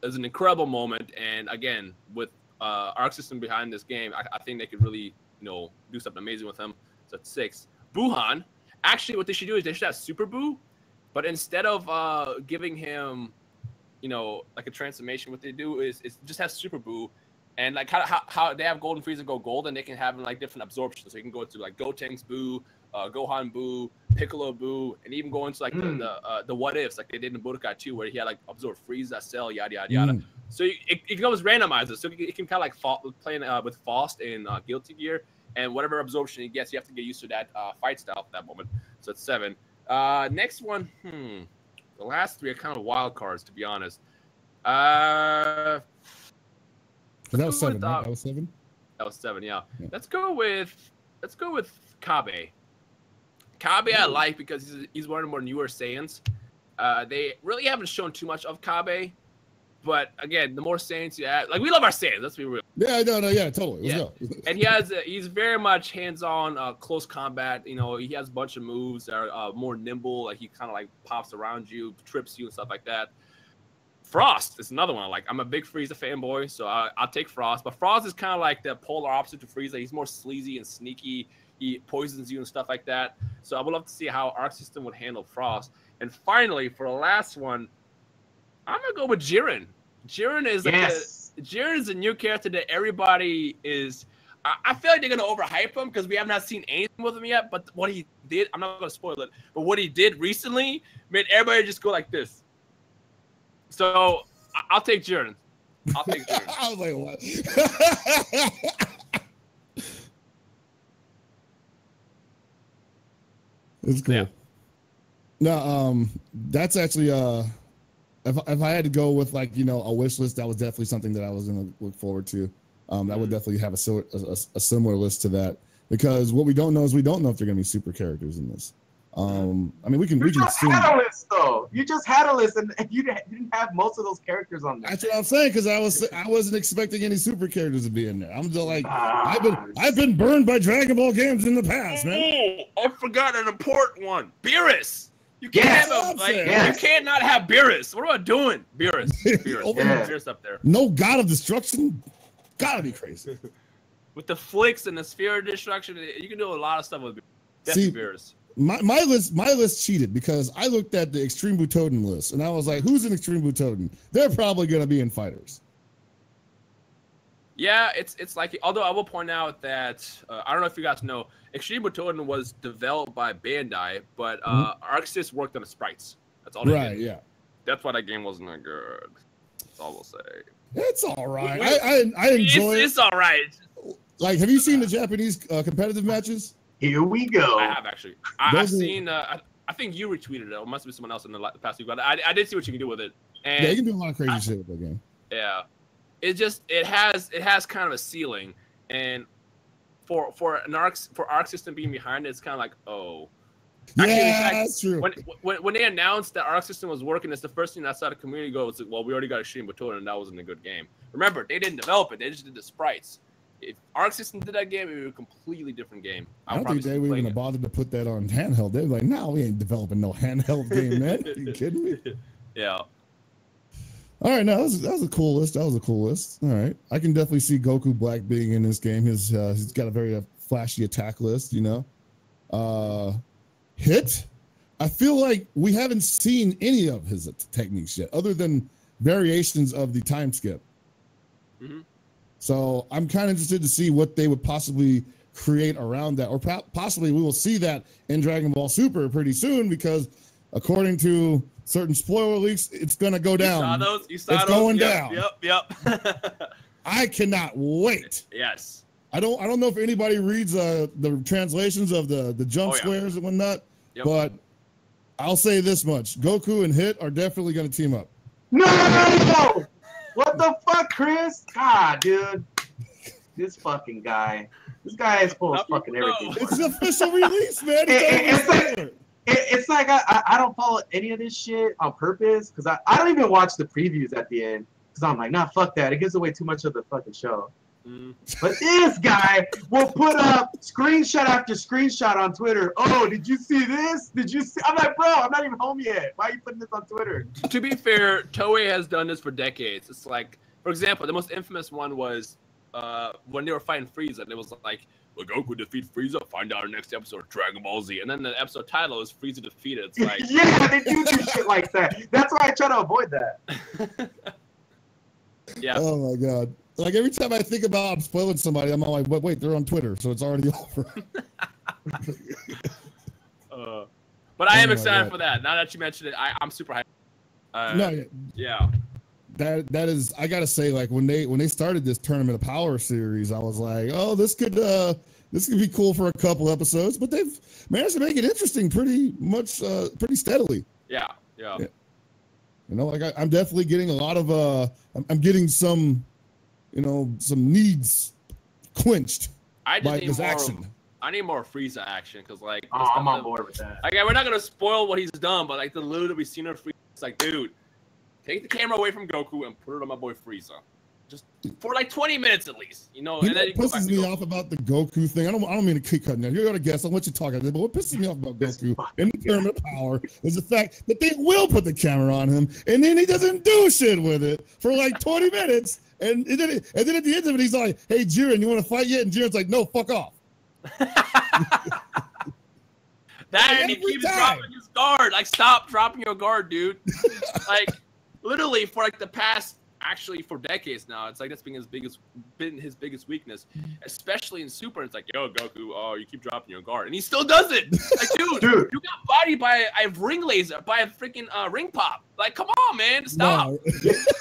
it was an incredible moment. And again, with arc system behind this game, I think they could really, do something amazing with him. So that's 6. Buhan, actually, what they should do is they should have Super Buu, but instead of giving him, like a transformation, what they do is just have Super Buu. And like how they have Golden Frieza go gold, and they can have like different absorptions. So you can go to like Gotenks Buu, Gohan Buu, Piccolo Buu, and even go into like the what ifs, like they did in Budokai 2, where he had like absorb Frieza, Cell, yada yada yada. So it becomes randomizer. So it can kind of like playing with Faust in Guilty Gear, and whatever absorption he gets, you have to get used to that fight style at that moment. So it's 7. Next one, the last 3 are kind of wild cards, to be honest. That was 7, right? That was 7? That was 7, yeah. Let's go with Kabe. Kabe I like because he's one of the more newer Saiyans. They really haven't shown too much of Kabe, but again, the more Saiyans you add, like we love our Saiyans, let's be real. Yeah, yeah, totally. Let's go. And he's very much hands-on, close combat. He has a bunch of moves that are more nimble. Like he kind of like pops around you, trips you, and stuff like that. Frost is another one I like. I'm a big Frieza fanboy, so I'll take Frost. But Frost is kind of like the polar opposite to Frieza. He's more sleazy and sneaky. He poisons you and stuff like that. So I would love to see how Arc System would handle Frost. And finally, for the last one, I'm gonna go with Jiren. Jiren is a new character that everybody is. I feel like they're gonna overhype him because we have not seen anything with him yet. But what he did, I'm not gonna spoil it. But what he did recently made everybody just go like this. So I'll take Jiren. I was like, what? It's cool. Yeah. No, that's actually if I had to go with like a wish list, that was definitely something that I was gonna look forward to. I would definitely have a similar list to that, because what we don't know is we don't know if they're gonna be super characters in this. I mean, we can assume. Had a list, though. You just had a list, and you didn't have most of those characters on there. That's what I'm saying, because I wasn't expecting any super characters to be in there. I'm just like, I've been burned by Dragon Ball games in the past, man. Oh, I forgot an important one. Beerus. You can't you can't not have Beerus. What am I doing? Beerus. Beerus up there. No God of Destruction. Gotta be crazy. With the flicks and the sphere of destruction, you can do a lot of stuff with Beerus. My list cheated because I looked at the Extreme Butoden list and I was like, who's in Extreme Butoden? They're probably going to be in Fighters. Yeah, it's like, although I will point out that, I don't know if you guys know, Extreme Butoden was developed by Bandai, but ArcSys worked on the sprites. That's all they did. Right, yeah. That's why that game wasn't that good. That's all we'll say. It's all right. I enjoy it. It's all right. Like, have you seen the Japanese competitive matches? Here we go. I have actually. I've seen. I think you retweeted it. Or it must be someone else in the past week. But I did see what you can do with it. And yeah, you can do a lot of crazy shit with that game. Yeah, it has kind of a ceiling, and for Arc System being behind it, it's kind of like, oh. Actually, yeah, that's true. When they announced that Arc System was working, it's the first thing outside the community goes, well, we already got a stream Batona, and that wasn't a good game. Remember, they didn't develop it; they just did the sprites. If Arc System did that game, it would be a completely different game. I don't think they were even bothered to put that on handheld. They were like, "No, we ain't developing no handheld game, man. Are you kidding me?" Yeah. All right, now that was a cool list. That was a cool list. All right, I can definitely see Goku Black being in this game. He's got a very flashy attack list, you know. Hit. I feel like we haven't seen any of his techniques yet, other than variations of the time skip. Mm-hmm. So I'm kind of interested to see what they would possibly create around that, or possibly we will see that in Dragon Ball Super pretty soon, because according to certain spoiler leaks, it's gonna go down. You saw those? It's going down. Yep. I cannot wait. Yes. I don't know if anybody reads the translations of the jump squares and whatnot, but I'll say this much: Goku and Hit are definitely going to team up. No! What the fuck, Chris? God, dude, this fucking guy. This guy is full of fucking everything. It's an official release, man. It's like I don't follow any of this shit on purpose, because I don't even watch the previews at the end, because I'm like, nah, fuck that. It gives away too much of the fucking show. But this guy will put up screenshot after screenshot on Twitter. Oh, did you see this? Did you see? I'm like, bro, I'm not even home yet. Why are you putting this on Twitter? To be fair, Toei has done this for decades. It's like, for example, the most infamous one was when they were fighting Frieza, and it was like, well, Goku defeat Frieza, find out in the next episode of Dragon Ball Z. And then the episode title is Frieza defeated. It's like, yeah, they do shit like that. That's why I try to avoid that. Yeah. Oh my god. Like every time I think about I'm spoiling somebody, I'm all like, but wait, they're on Twitter, so it's already over. But I am excited for that. Now that you mentioned it, I'm super hyped. Yeah. That is, I gotta say, like when they started this Tournament of Power series, I was like, oh, this could be cool for a couple episodes, but they've managed to make it interesting pretty steadily. Yeah. You know, like I'm definitely getting a lot of I'm getting some, you know, some needs quenched by this action. I need more Frieza action, because like, I'm on board with that. Like, we're not gonna spoil what he's done, but like the little that we've seen of Frieza, it's like, dude, take the camera away from Goku and put it on my boy Frieza, just for like 20 minutes at least, you know. And then what pisses me off about the Goku thing, I don't mean to keep cutting that. You're gonna guess. I'll let you talk about it. But what pisses me off about Goku in the Tournament of Power is the fact that they will put the camera on him, and then he doesn't do shit with it for like 20 minutes. And then at the end of it, he's like, "Hey, Jiren, you want to fight yet?" And Jiren's like, "No, fuck off." And he keeps dropping his guard. Like, stop dropping your guard, dude. Like, literally for like the past, actually for decades now, it's like that's been his biggest weakness, especially in Super. It's like, yo, Goku, oh, you keep dropping your guard, and he still does it. Like, dude, you got bodied by a ring laser, by a freaking ring pop. Like, come on, man, stop.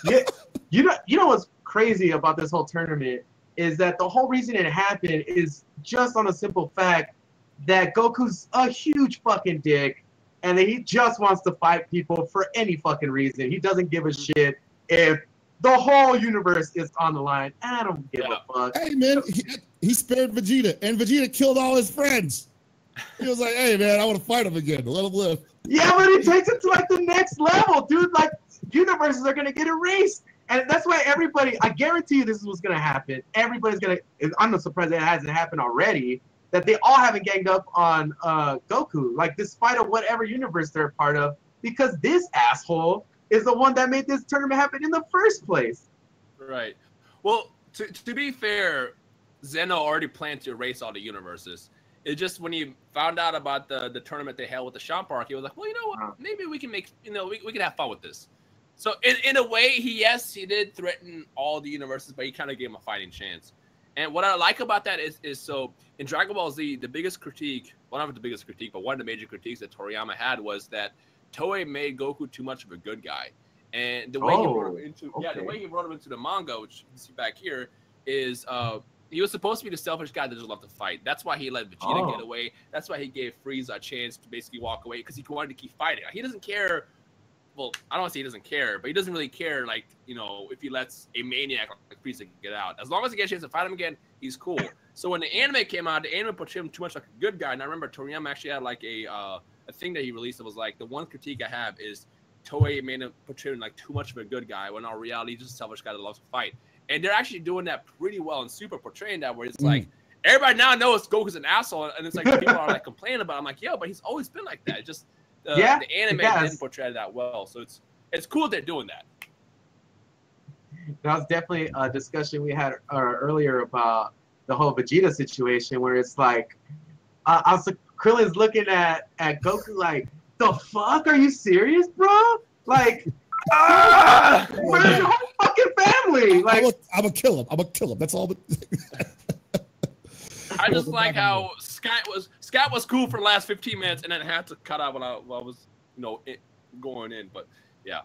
No. You know what's crazy about this whole tournament is that the whole reason it happened is just on a simple fact that Goku's a huge fucking dick, and that he just wants to fight people for any fucking reason. He doesn't give a shit if the whole universe is on the line. I don't give a fuck. Hey, man, he spared Vegeta, and Vegeta killed all his friends. He was like, hey, man, I want to fight him again. Let him live. Yeah, but he takes it to, like, the next level, dude. Like, universes are going to get erased. And that's why everybody, I guarantee you this is what's going to happen. Everybody's going to, I'm not surprised that it hasn't happened already, that they all haven't ganged up on Goku, like, despite of whatever universe they're a part of, because this asshole is the one that made this tournament happen in the first place. Right. Well, to be fair, Zeno already planned to erase all the universes. It's just when he found out about the tournament they held with the Champ Arc, he was like, well, you know what? Maybe we can make, you know, we can have fun with this. So in a way, he did threaten all the universes, but he kind of gave him a fighting chance. And what I like about that is so in Dragon Ball Z, the biggest critique, well, not the biggest critique, but one of the major critiques that Toriyama had was that Toei made Goku too much of a good guy. And the way he wrote him into the manga, which you can see back here, is he was supposed to be the selfish guy that just loved to fight. That's why he let Vegeta get away. That's why he gave Frieza a chance to basically walk away, because he wanted to keep fighting. He doesn't care. Well, I don't want to say he doesn't care, but he doesn't really care, like, you know, if he lets a maniac like Frieza get out. As long as he gets a chance to fight him again, he's cool. So when the anime came out, the anime portrayed him too much like a good guy. And I remember Toriyama actually had like a thing that he released that was like, the one critique I have is Toei made him portray him like too much of a good guy, when in reality he's just a selfish guy that loves to fight. And they're actually doing that pretty well in Super, portraying that, where it's like, everybody now knows Goku's an asshole, and it's like people are like complaining about it. I'm like, yo, but he's always been like that. Just the anime didn't portray that well. So it's cool they're doing that. That was definitely a discussion we had earlier about the whole Vegeta situation, where it's like, Krillin's looking at Goku like, the fuck? Are you serious, bro? Like, where's your whole fucking family? Like, I'm gonna kill him. I'm gonna kill him. That's all. I just like how Scat was cool for the last 15 minutes, and then had to cut out when I was, you know, going in. But yeah.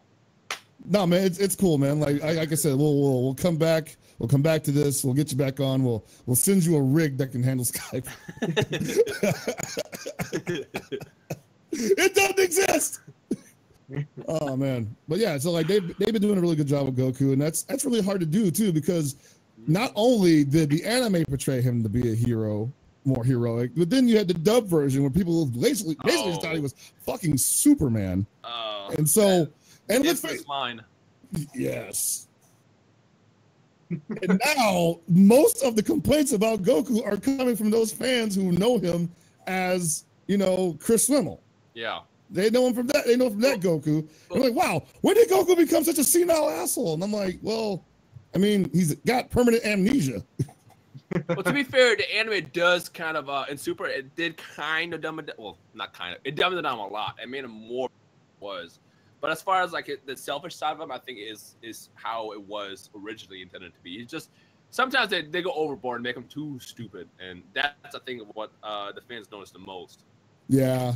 No, man, it's cool, man. Like I said, we'll come back. We'll come back to this. We'll get you back on. We'll send you a rig that can handle Skype. It doesn't exist. Oh man, but yeah, so like they've been doing a really good job with Goku, and that's really hard to do too, because not only did the anime portray him to be a hero, more heroic, but then you had the dub version where people basically thought he was fucking Superman. And so, and let's face mine. Yes. And now most of the complaints about Goku are coming from those fans who know him as, you know, Chris Swimmel. Yeah. They know him from that. They know from that Goku. I'm like, wow, when did Goku become such a senile asshole? And I'm like, well, I mean, he's got permanent amnesia. Well, to be fair, the anime does kind of, in Super, it did kind of dumb it down. Well, not kind of. It dumbed it down a lot. It made him more was. But as far as like the selfish side of him, I think is how it was originally intended to be. It's just sometimes they go overboard and make him too stupid, and that's I think what the fans notice the most. Yeah,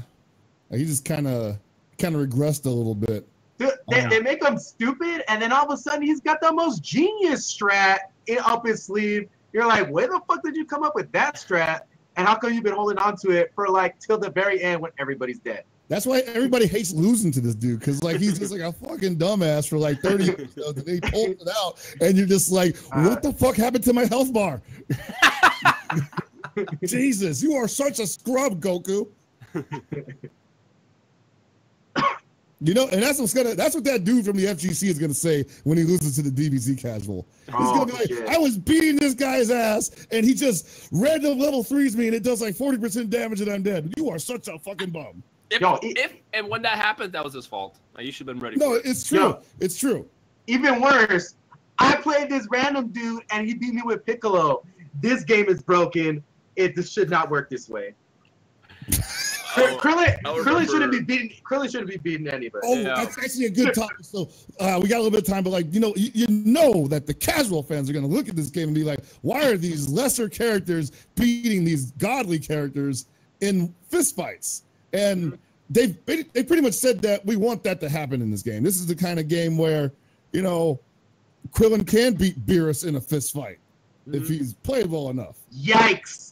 he just kind of regressed a little bit. Dude, they make him stupid, and then all of a sudden he's got the most genius strat up his sleeve. You're like, where the fuck did you come up with that strat? And how come you've been holding on to it for like till the very end when everybody's dead? That's why everybody hates losing to this dude, because like he's just like a fucking dumbass for like 30 years. So they pulled it out, and you're just like, what the fuck happened to my health bar? Jesus, you are such a scrub, Goku. You know, and that's what that dude from the FGC is gonna say when he loses to the DBZ casual. He's gonna be like, shit. I was beating this guy's ass, and he just random level 3s me, and it does like 40% damage, and I'm dead. You are such a fucking bum. If and when that happened, that was his fault. Like, you should have been ready. No, it's true. It's true. Even worse, I played this random dude, and he beat me with Piccolo. This game is broken. This should not work this way. Krillin shouldn't be beating. Krillin shouldn't be beating anybody. Oh, that's actually a good topic. So we got a little bit of time, but like you know that the casual fans are going to look at this game and be like, why are these lesser characters beating these godly characters in fistfights? And they pretty much said that we want that to happen in this game. This is the kind of game where, you know, Krillin can beat Beerus in a fist fight if he's played well enough. Yikes!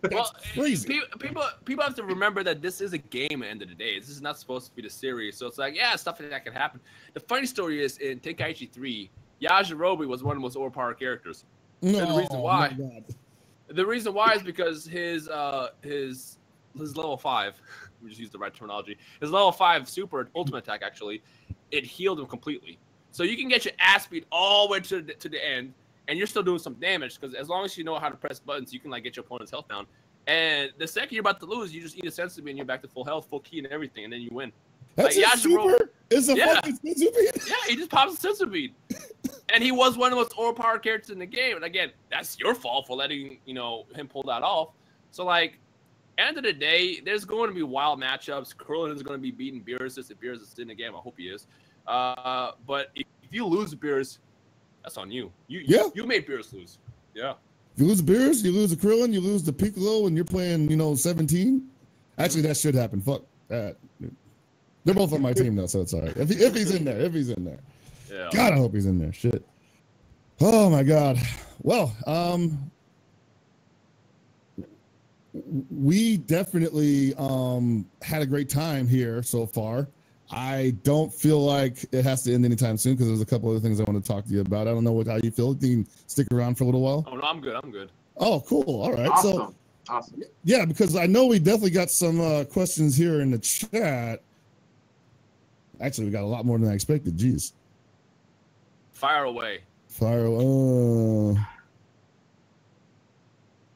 Well, crazy. People have to remember that this is a game at the end of the day. This is not supposed to be the series. So it's like, yeah, stuff like that can happen. The funny story is in Tenkaichi 3, Yajirobe was one of the most overpowered characters. No, and the reason why is because his level 5, we just use the right terminology, his level 5 super ultimate attack, actually, it healed him completely. So you can get your ass beat all the way to the end, and you're still doing some damage, because as long as you know how to press buttons, you can like get your opponent's health down. And the second you're about to lose, you just eat a senzu bean and you're back to full health, full ki, and everything, and then you win. That's like, super? It's a fucking senzu bean? Yeah, he just pops a senzu bean. And he was one of the most overpowered characters in the game. And again, that's your fault for letting, you know, him pull that off. So like, end of the day, there's going to be wild matchups. Krillin is going to be beating Beerus if Beerus is in the game. I hope he is. But if you lose Beerus, that's on you. You made Beerus lose. Yeah. If you lose Beerus, you lose the Krillin, you lose the Piccolo, and you're playing, 17. Actually, that should happen. Fuck that. They're both on my team though, so it's all right. If he's in there, Yeah. God, I hope he's in there. Shit. Oh my God. Well, we definitely had a great time here so far. I don't feel like it has to end anytime soon because there's a couple other things I want to talk to you about. I don't know how you feel. You can stick around for a little while. Oh no, I'm good. I'm good. Oh, cool. All right. Awesome. So, awesome. Yeah, because I know we definitely got some questions here in the chat. Actually, we got a lot more than I expected. Jeez. Fire away.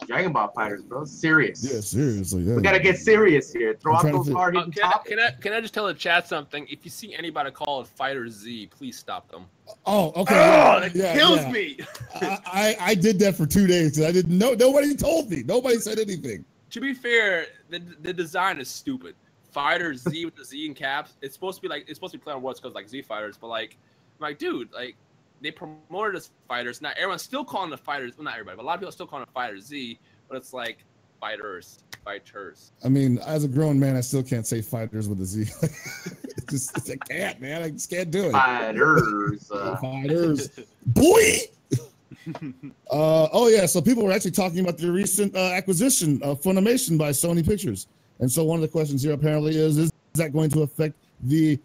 Dragon Ball FighterZ, bro. Serious. Yeah, seriously. Yeah. We gotta get serious here. Throw out those to hard hitting topics. Can I just tell the chat something? If you see anybody call it FighterZ, please stop them. Oh, okay. Oh, that kills me. I did that for 2 days because I didn't know. Nobody told me. Nobody said anything. To be fair, the design is stupid. FighterZ with the Z in caps. It's supposed to be playing on words because like Z fighters, but like, I'm like, dude, like they promoted as fighters. Now everyone's still calling it fighters. Well, not everybody, but a lot of people are still calling it FighterZ. But it's like fighters. I mean, as a grown man, I still can't say fighters with a Z. I can't, man. I just can't do it. Fighters. Fighters. Boy. Oh yeah. So people were actually talking about the recent acquisition of Funimation by Sony Pictures, and so one of the questions here apparently is that going to affect the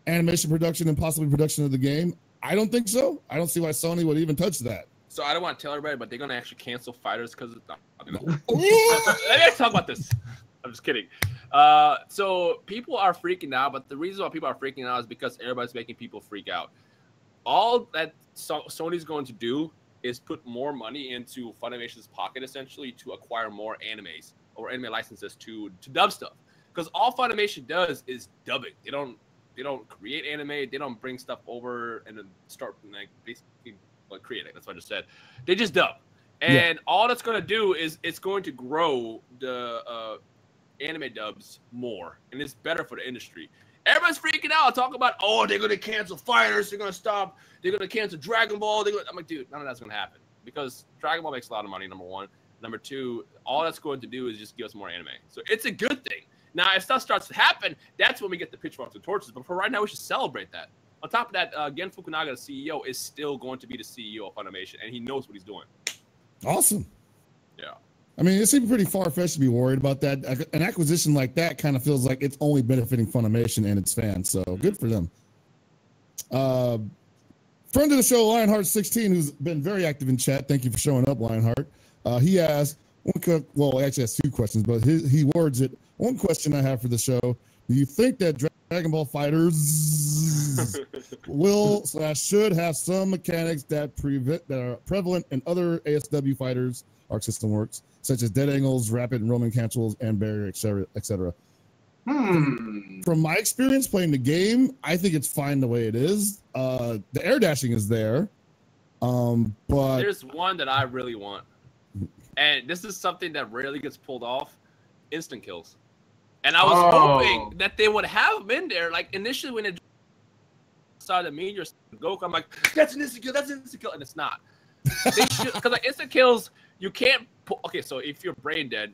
animation production and possibly production of the game? I don't think so. I don't see why Sony would even touch that. So I don't want to tell everybody, but they're gonna actually cancel fighters because let me talk about this. I'm just kidding. So people are freaking out, but the reason why people are freaking out is because everybody's making people freak out. All that Sony's going to do is put more money into Funimation's pocket, essentially, to acquire more animes or anime licenses to dub stuff. Because all Funimation does is dubbing. They don't create anime. They don't bring stuff over and then start like basically creating. That's what I just said. They just dub. And all that's going to do is it's going to grow the anime dubs more, and it's better for the industry. Everybody's freaking out, talking about, oh, they're going to cancel fighters, they're going to stop, they're going to cancel Dragon Ball. I'm like, dude, none of that's going to happen because Dragon Ball makes a lot of money, number one. Number two, all that's going to do is just give us more anime. So it's a good thing. Now, if stuff starts to happen, that's when we get the pitchforks and torches. But for right now, we should celebrate that. On top of that, Gen Fukunaga, the CEO, is still going to be the CEO of Funimation, and he knows what he's doing. Awesome. Yeah. I mean, it seems pretty far-fetched to be worried about that. An acquisition like that kind of feels like it's only benefiting Funimation and its fans, so good for them. Friend of the show, Lionheart16, who's been very active in chat. Thank you for showing up, Lionheart. He has well, actually has two questions, but he words it. One question I have for the show: do you think that Dragon Ball FighterZ will/should have some mechanics that are prevalent in other ASW fighters, Arc System Works, such as dead angles, rapid and roaming cancels, and barrier, etc.? From my experience playing the game, I think it's fine the way it is. The air dashing is there, but there's one that I really want, and this is something that rarely gets pulled off: instant kills. And I was hoping that they would have them in there. Like initially when it started the meteor Goku, I'm like, that's an instant kill, and it's not. They should, because like instant kills, you can't pull. Okay, so if you're brain dead,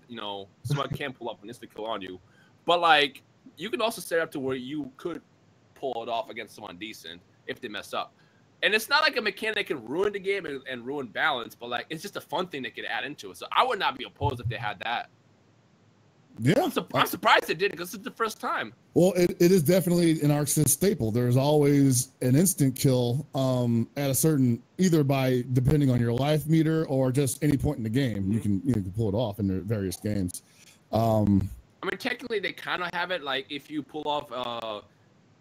someone can't pull up an instant kill on you. But like, you can also set it up to where you could pull it off against someone decent if they mess up. And it's not like a mechanic that can ruin the game and ruin balance, but like it's just a fun thing they could add into it. So I would not be opposed if they had that. Yeah, I'm surprised they did because it's the first time. Well, it is definitely an Arc Sys staple. There's always an instant kill at a certain, either by depending on your life meter or just any point in the game. You can pull it off in the various games. I mean, technically they kind of have it. Like if you pull off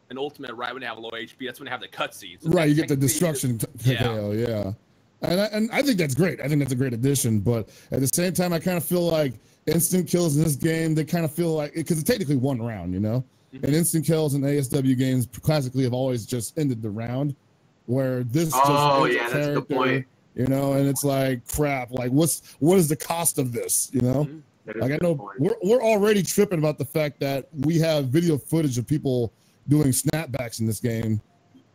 an ultimate right when they have low HP, that's when they have the cutscenes. So right, you get the destruction KO, yeah. And I think that's great. I think that's a great addition. But at the same time, I kind of feel like instant kills in this game, they kind of feel like, because it's technically one round, And instant kills in ASW games classically have always just ended the round, where this that's a good point. And it's like, crap, like what is the cost of this, Like I know we're already tripping about the fact that we have video footage of people doing snapbacks in this game,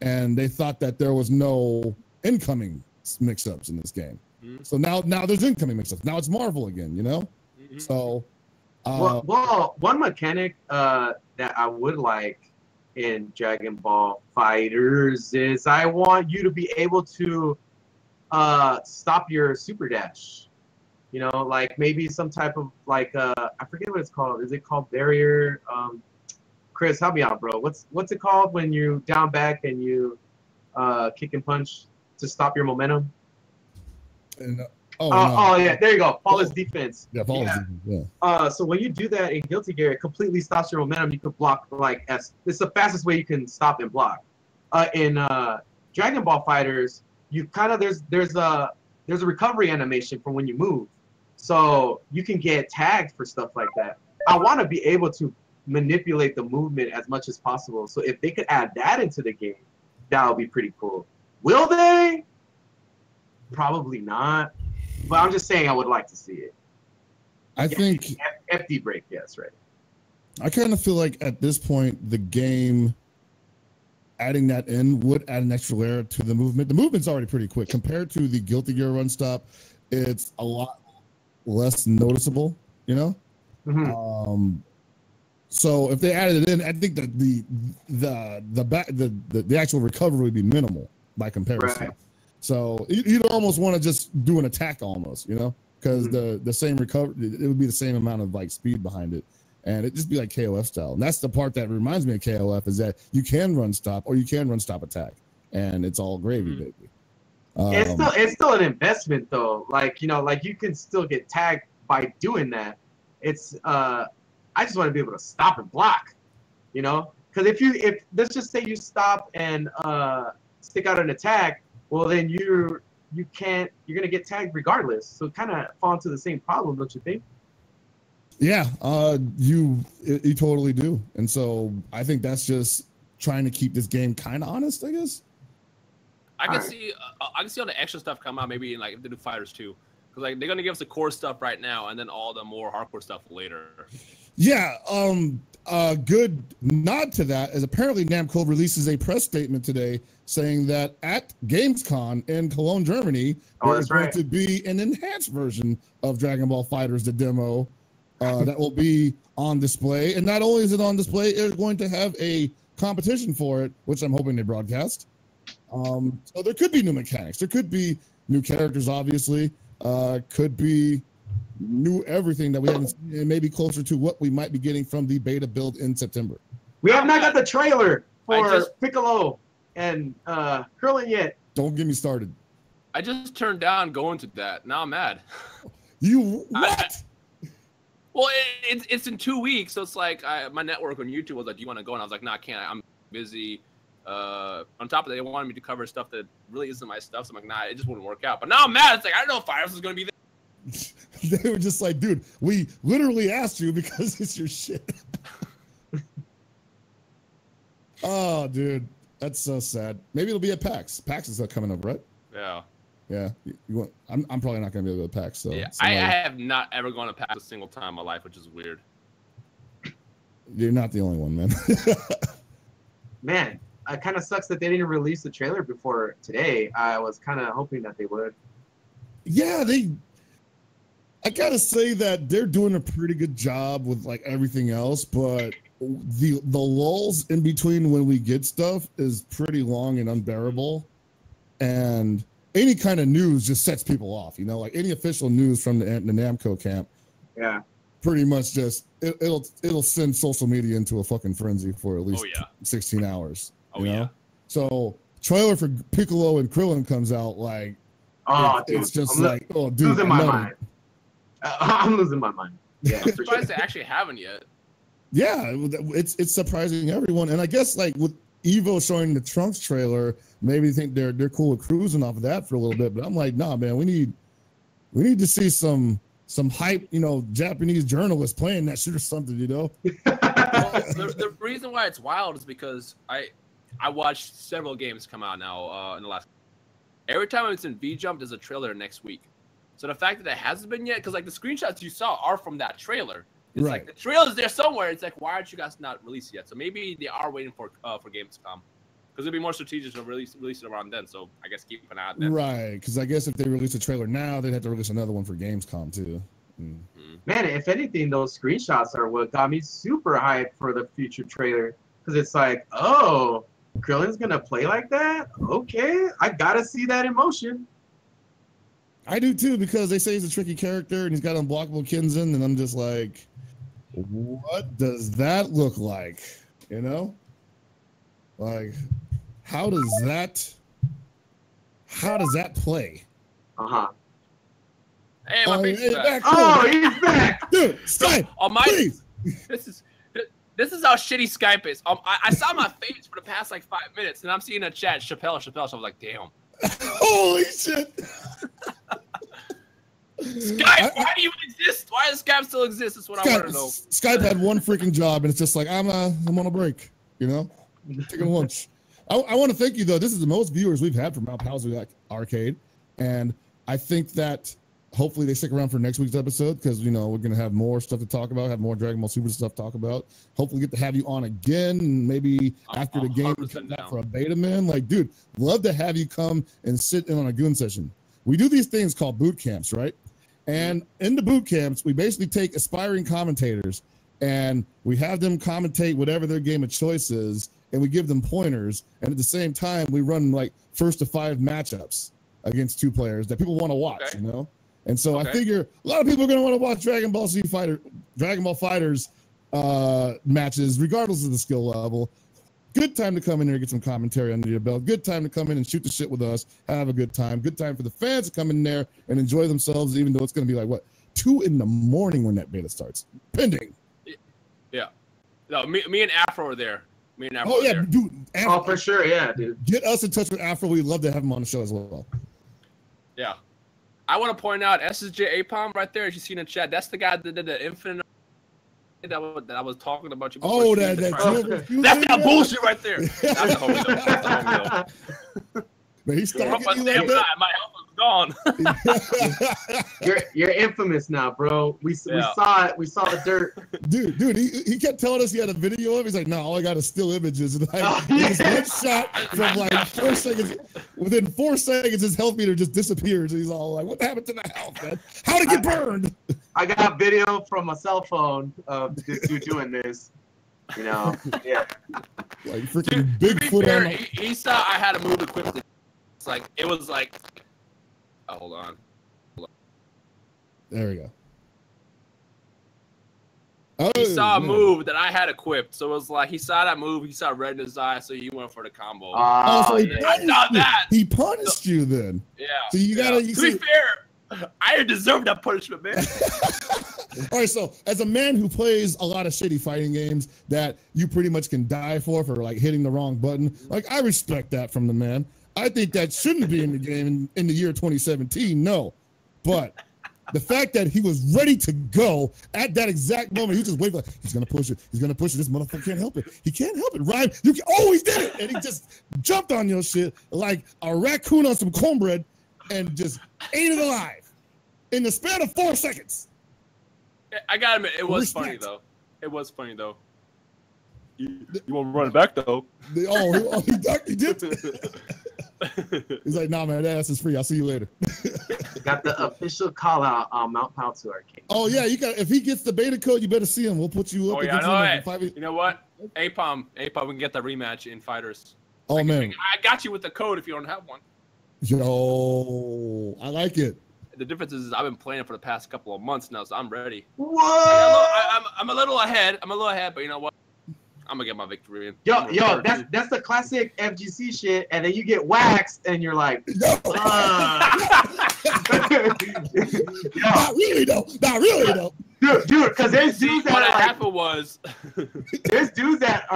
and they thought that there was no incoming mix-ups in this game. So now there's incoming mix-ups. Now it's Marvel again, So, well, one mechanic that I would like in Dragon Ball FighterZ is I want you to be able to stop your super dash. You know, like maybe some type of like I forget what it's called. Is it called barrier? Chris, help me out, bro. What's it called when you down back and you kick and punch to stop your momentum? And, no. Oh yeah, there you go. Flawless defense. Yeah, flawless defense. Yeah. So when you do that in Guilty Gear, it completely stops your momentum. You could block like S. It's the fastest way you can stop and block. In Dragon Ball FighterZ, you kind of there's a recovery animation from when you move, so you can get tagged for stuff like that. I want to be able to manipulate the movement as much as possible. So if they could add that into the game, that would be pretty cool. Will they? Probably not. But I'm just saying I would like to see it. I think FD break, yes, right. I kind of feel like at this point the game adding that in would add an extra layer to the movement. The movement's already pretty quick compared to the Guilty Gear run stop. It's a lot less noticeable, you know. Mm-hmm. So if they added it in, I think that the actual recovery would be minimal by comparison. Right. So you'd almost want to just do an attack almost, you know, because the same recovery, it would be the same amount of like speed behind it, and it'd just be like KOF style. And that's the part that reminds me of KOF is that you can run stop or you can run stop attack, and it's all gravy, baby. It's still an investment though. Like, you know, like you can still get tagged by doing that. It's I just want to be able to stop and block, you know, because if let's just say you stop and stick out an attack. Well, then you're gonna get tagged regardless. So kind of fall into the same problem, don't you think? Yeah, you totally do. And so I think that's just trying to keep this game kind of honest, I guess. I can see all the extra stuff come out maybe in like if they do FighterZ 2, because like they're gonna give us the core stuff right now and then all the more hardcore stuff later. Yeah, good nod to that is apparently Namco releases a press statement today saying that at Gamescom in Cologne, Germany, there's going to be an enhanced version of Dragon Ball FighterZ, the demo, that will be on display. And not only is it on display, it's going to have a competition for it, which I'm hoping they broadcast. So there could be new mechanics. There could be new characters, obviously. Could be new everything that we haven't seen, and maybe closer to what we might be getting from the beta build in September. We have not got the trailer for Piccolo and Krillin yet. Don't get me started. I just turned down going to that. Now I'm mad. You what? Well, it's in 2 weeks, so it's like my network on YouTube was like, "Do you want to go?" And I was like, "No, I can't. I'm busy." On top of that, they wanted me to cover stuff that really isn't my stuff, so I'm like, "Nah, it just wouldn't work out." But now I'm mad. It's like I don't know if FighterZ is going to be there. They were just like, dude, we literally asked you because it's your shit. Oh, dude, that's so sad. Maybe it'll be at PAX. PAX is coming up, right? Yeah. Yeah. I'm probably not going to be able to go to PAX. So yeah, I have not ever gone to PAX a single time in my life, which is weird. You're not the only one, man. Man, it kind of sucks that they didn't release the trailer before today. I was kind of hoping that they would. Yeah, I gotta say that they're doing a pretty good job with like everything else, but the lulls in between when we get stuff is pretty long and unbearable. And any kind of news just sets people off, you know, like any official news from the Namco camp. Yeah. Pretty much just it'll send social media into a fucking frenzy for at least 16 hours. Oh yeah. So trailer for Piccolo and Krillin comes out like it's just like, oh dude, losing my mind. I'm losing my mind. Yeah, I'm surprised they actually haven't yet. Yeah, it's surprising everyone, and I guess like with Evo showing the Trunks trailer, maybe think they're cool with cruising off of that for a little bit. But I'm like, nah, man, we need to see some hype, you know, Japanese journalists playing that shit or something, you know. Well, the reason why it's wild is because I watched several games come out now in the last. Every time it's in V-Jump, there's a trailer next week. So the fact that it hasn't been yet, because like the screenshots you saw are from that trailer. It's right. Like the trailer's there somewhere. It's like, why aren't you guys not released yet? So maybe they are waiting for Gamescom, because it'd be more strategic to release it around then. So I guess keep an eye on that. Right, because I guess if they release a trailer now, they'd have to release another one for Gamescom too. Man, if anything, those screenshots are what got me super hyped for the future trailer, because it's like, oh, Krillin's gonna play like that? Okay, I gotta see that in motion. I do too, because they say he's a tricky character and he's got unblockable Kinzen, and I'm just like, what does that look like? You know? Like, how does that play? Uh-huh. Hey, my face is back. Oh, he's back! Dude, Skype, On my please! This is how shitty Skype is. I saw my face for the past like 5 minutes, and I'm seeing a chat Chappelle. So I was like, damn. Holy shit! Skype, why do you exist? Why does Skype still exist? That's what I want to know. Skype had one freaking job, and it's just like, I'm on a break, you know? Taking lunch. I want to thank you, though. This is the most viewers we've had from Mount Paozu Arcade, and I think that hopefully they stick around for next week's episode, because, you know, we're going to have more stuff to talk about, have more Dragon Ball Super stuff to talk about. Hopefully get to have you on again, and maybe after the game comes out for a beta, man. Like, dude, love to have you come and sit in on a Goon session. We do these things called boot camps, right? And in the boot camps, we basically take aspiring commentators and we have them commentate whatever their game of choice is, and we give them pointers. And at the same time, we run like 1st to 5 matchups against 2 players that people want to watch, you know? And so I figure a lot of people are going to want to watch Dragon Ball FighterZ matches, regardless of the skill level. Good time to come in here and get some commentary under your belt. Good time to come in and shoot the shit with us. Have a good time. Good time for the fans to come in there and enjoy themselves, even though it's going to be like, what, 2 in the morning when that beta starts. Pending. Yeah. No, me and Afro are there. Me and Afro are there. Dude. Afro, for sure, yeah, dude. Get us in touch with Afro. We'd love to have him on the show as well. Yeah. I want to point out SSJ APOM right there, as you see in the chat. That's the guy that did the infinite that I was talking about you before. Oh, that's that bullshit right there. That's the homie, though. That's the homie, though. Man, he's stalking you like that? My health is gone. You're infamous now, bro. We saw it. We saw the dirt. Dude, he kept telling us he had a video of it. He's like, no, all I got is still images. And like, just one shot from like 4 seconds. Within 4 seconds, his health meter just disappears. And he's all like, what happened to my health, man? How'd it get burned? I got video from my cell phone of this dude doing this. You know, yeah. Like freaking Bigfoot on. He saw I had to move equipment. It was like, oh, hold on. There we go. He saw a move that I had equipped, so it was like he saw that move, he saw red in his eye, so he went for the combo. So I saw that. He punished you then. Yeah. So you gotta. To be fair, I deserve that punishment, man. All right, so as a man who plays a lot of shitty fighting games that you pretty much can die for like hitting the wrong button, like I respect that from the man. I think that shouldn't be in the game in the year 2017, no. But the fact that he was ready to go at that exact moment, he was just waiting for, he's going to push it. He's going to push it. This motherfucker can't help it. He can't help it, Ryan. He did it. And he just jumped on your shit like a raccoon on some cornbread and just ate it alive in the span of 4 seconds. I got to admit, it was funny, though. It was funny, though. You want to run it back, though? He did. He's like, nah, man, that ass is free. I'll see you later. Got the official call out on Mount Paozu Arcade. Oh yeah, you got. If he gets the beta code, you better see him. We'll put you up. Oh yeah, no, you know what? APOM, we can get the rematch in FighterZ. Oh man, I got you with the code if you don't have one. Yo, I like it. The difference is I've been playing it for the past couple of months now, so I'm ready. What? I'm a little ahead. But you know what? I'm gonna get my victory in. Yo, that's the classic FGC shit, and then you get waxed, and you're like, Not really though. Dude, because there's dudes that what are happened was there's dudes that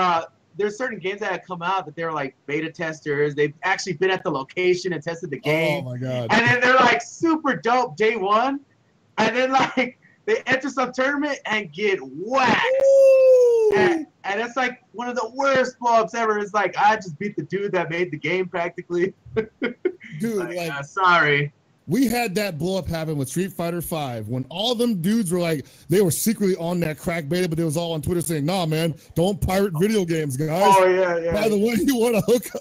there's certain games that have come out that they're like beta testers. They've actually been at the location and tested the game. Oh my god! And then they're like super dope day one, and then like they enter some tournament and get waxed. And it's like one of the worst blow-ups ever. It's like, I just beat the dude that made the game practically. Dude, sorry. We had that blow-up happen with Street Fighter V when all them dudes were like, they were secretly on that crack beta, but they was all on Twitter saying, nah, man, don't pirate video games, guys. Oh, yeah. By the way, you want to hook up.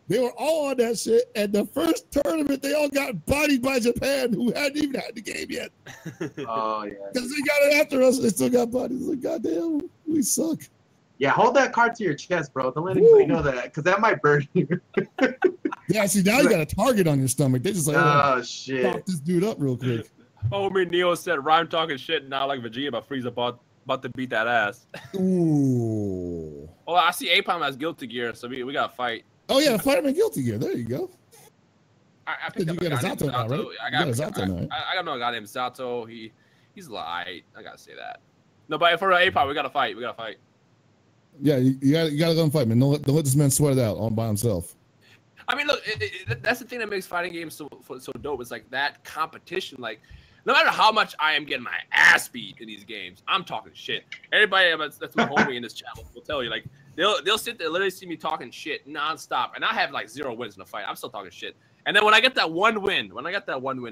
They were all on that shit. And the first tournament, they all got bodied by Japan, who hadn't even had the game yet. Oh, yeah. Because they got it after us. They still got bodies. Like, goddamn, we suck. Yeah, hold that card to your chest, bro. Don't let anybody know that, because that might burn you. Yeah, see, now you got a target on your stomach. They just like, oh, shit. Pop this dude up real quick. Homie Neo said, Rhyme talking shit now like Vegeta, but Frieza about to beat that ass. Ooh. Oh, I see Apom has Guilty Gear, so we got to fight. Oh, yeah, Fireman Guilty Gear. There you go. I picked up you got a Zato now, right? I got no guy named Zato. He's light. I gotta say that. No, but for Apom, we gotta fight. Yeah, you gotta let him fight, man. Don't let this man sweat it out all by himself. I mean, look, that's the thing that makes fighting games so dope. It's like that competition. Like, no matter how much I am getting my ass beat in these games, I'm talking shit. Everybody that's my homie in this channel will tell you, like, they'll sit there, literally see me talking shit nonstop, and I have like 0 wins in a fight. I'm still talking shit. And then when I get that one win,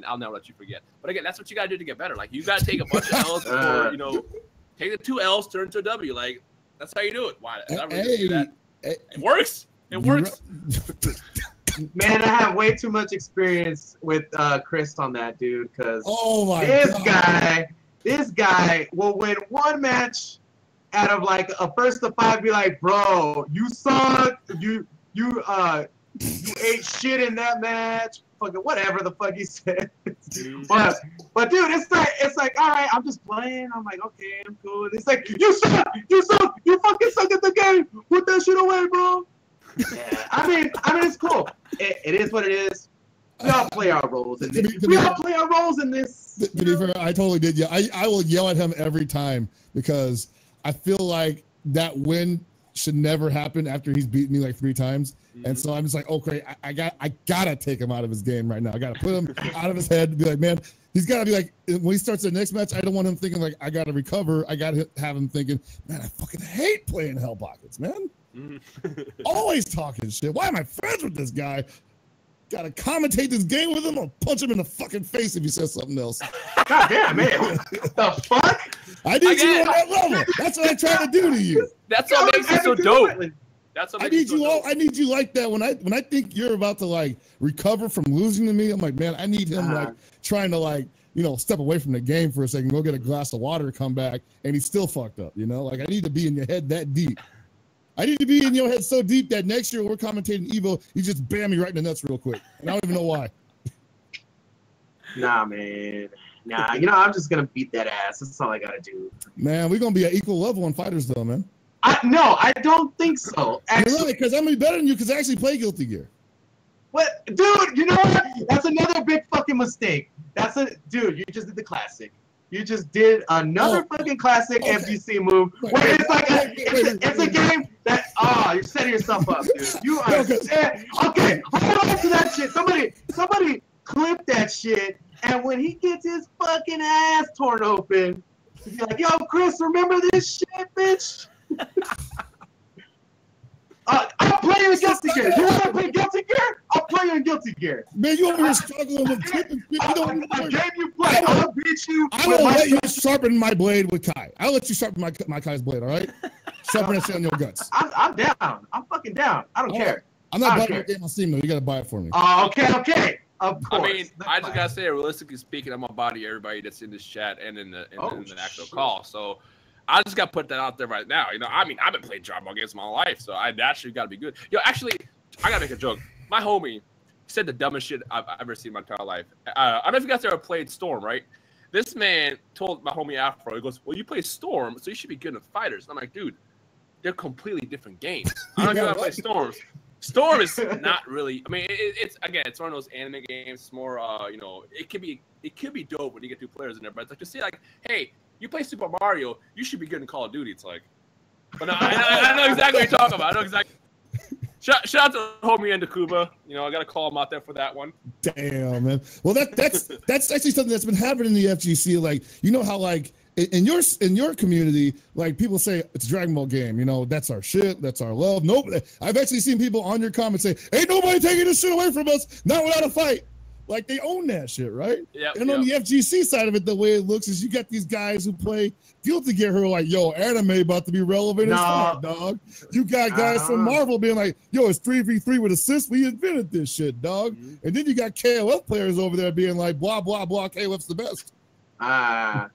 I'll never let you forget. But again, that's what you gotta do to get better. Like, you gotta take a bunch of L's before, take the 2 L's, turn to a W. Like, that's how you do it. Why? It works. It works. Man, I have way too much experience with Chris on that, dude. Because this guy will win one match out of like a first to 5. Be like, bro, you suck. You ate shit in that match. Fucking whatever the fuck he said. but dude, it's like, all right, I'm just playing. I'm like, okay, I'm cool. It's like, you suck, you fucking suck at the game. Put that shit away, bro. Yeah, I mean, it's cool. It is what it is. We all play our roles in this. We all play our roles in this. To be fair, I totally did. Yeah, I will yell at him every time because I feel like that win should never happen after he's beaten me like 3 times. And so I'm just like, okay, I gotta take him out of his game right now. I gotta put him out of his head and be like, man, he's gotta be like, when he starts the next match, I don't want him thinking like, I gotta recover. I gotta have him thinking, man, I fucking hate playing Hell Pockets, man. Always talking shit. Why am I friends with this guy? Gotta commentate this game with him or punch him in the fucking face if he says something else. God damn, man. What the fuck? I need you on that level. That's what I try to do to you. That's what makes it so dope. That's what I need you all. I need you like that when I think you're about to like recover from losing to me. I'm like, man, I need him like trying to like, step away from the game for a second, go get a glass of water, come back, and he's still fucked up. Like I need to be in your head that deep. I need to be in your head so deep that next year we're commentating Evo, you just bam me right in the nuts real quick. And I don't even know why. Nah, man. Nah, I'm just gonna beat that ass. That's all I gotta do. Man, we're gonna be at equal level on FighterZ though, man. No, I don't think so. Actually, really? Because I'm gonna be better than you because I actually play Guilty Gear. What, dude? You know what? That's another big fucking mistake. Dude. You just did the classic. You just did another fucking classic FGC move. Where it's like it's a game that you're setting yourself up, dude. You understand? Okay, hold on to that shit. Somebody clip that shit, and when he gets his fucking ass torn open, he'll be like, "Yo, Chris, remember this shit, bitch?" I'm playing Guilty Gear. You want to play Guilty Gear? I'll play you in Guilty Gear. Man, you over here struggling with clipping. A game you play. I'll beat you. I will let you sharpen my blade with Kai. I'll let you sharpen my Kai's blade, all right? Sharpen that shit on your guts. I'm down. I'm fucking down. I don't care. I'm not buying your game on Steam, though. You got to buy it for me. Okay. Of course. I mean, I just got to say, realistically speaking, I'm going to body everybody that's in this chat and in the actual call. So I just got to put that out there right now. I mean, I've been playing Dragon Ball games my life, so I naturally got to be good. Actually, I got to make a joke. My homie said the dumbest shit I've ever seen in my entire life. I don't know if you guys ever played Storm, right? This man told my homie Afro, he goes, well, you play Storm, so you should be good at FighterZ. I'm like, dude, they're completely different games. I don't know if you play Storms. Storm is not really. I mean, it's one of those anime games. It's more, it could be dope when you get 2 players in there. But it's like to say, like, hey, you play Super Mario, you should be good in Call of Duty. It's like, but no, I know exactly what you're talking about. I know exactly. Shout out to homie and Kuba. I gotta call him out there for that one. Damn, man. Well, that's actually something that's been happening in the FGC. Like, how like in your community, like people say it's a Dragon Ball game. That's our shit. That's our love. Nope. I've actually seen people on your comments say, "Ain't nobody taking this shit away from us. Not without a fight." Like they own that shit, right? Yeah. And on the FGC side of it, the way it looks is you got these guys who play Guilty Gear who are like, yo, anime about to be relevant as fuck, dog. You got guys from Marvel being like, yo, it's 3v3 with assists. We invented this shit, dog. And then you got KOF players over there being like, blah, blah, blah, KOF's the best. Yeah.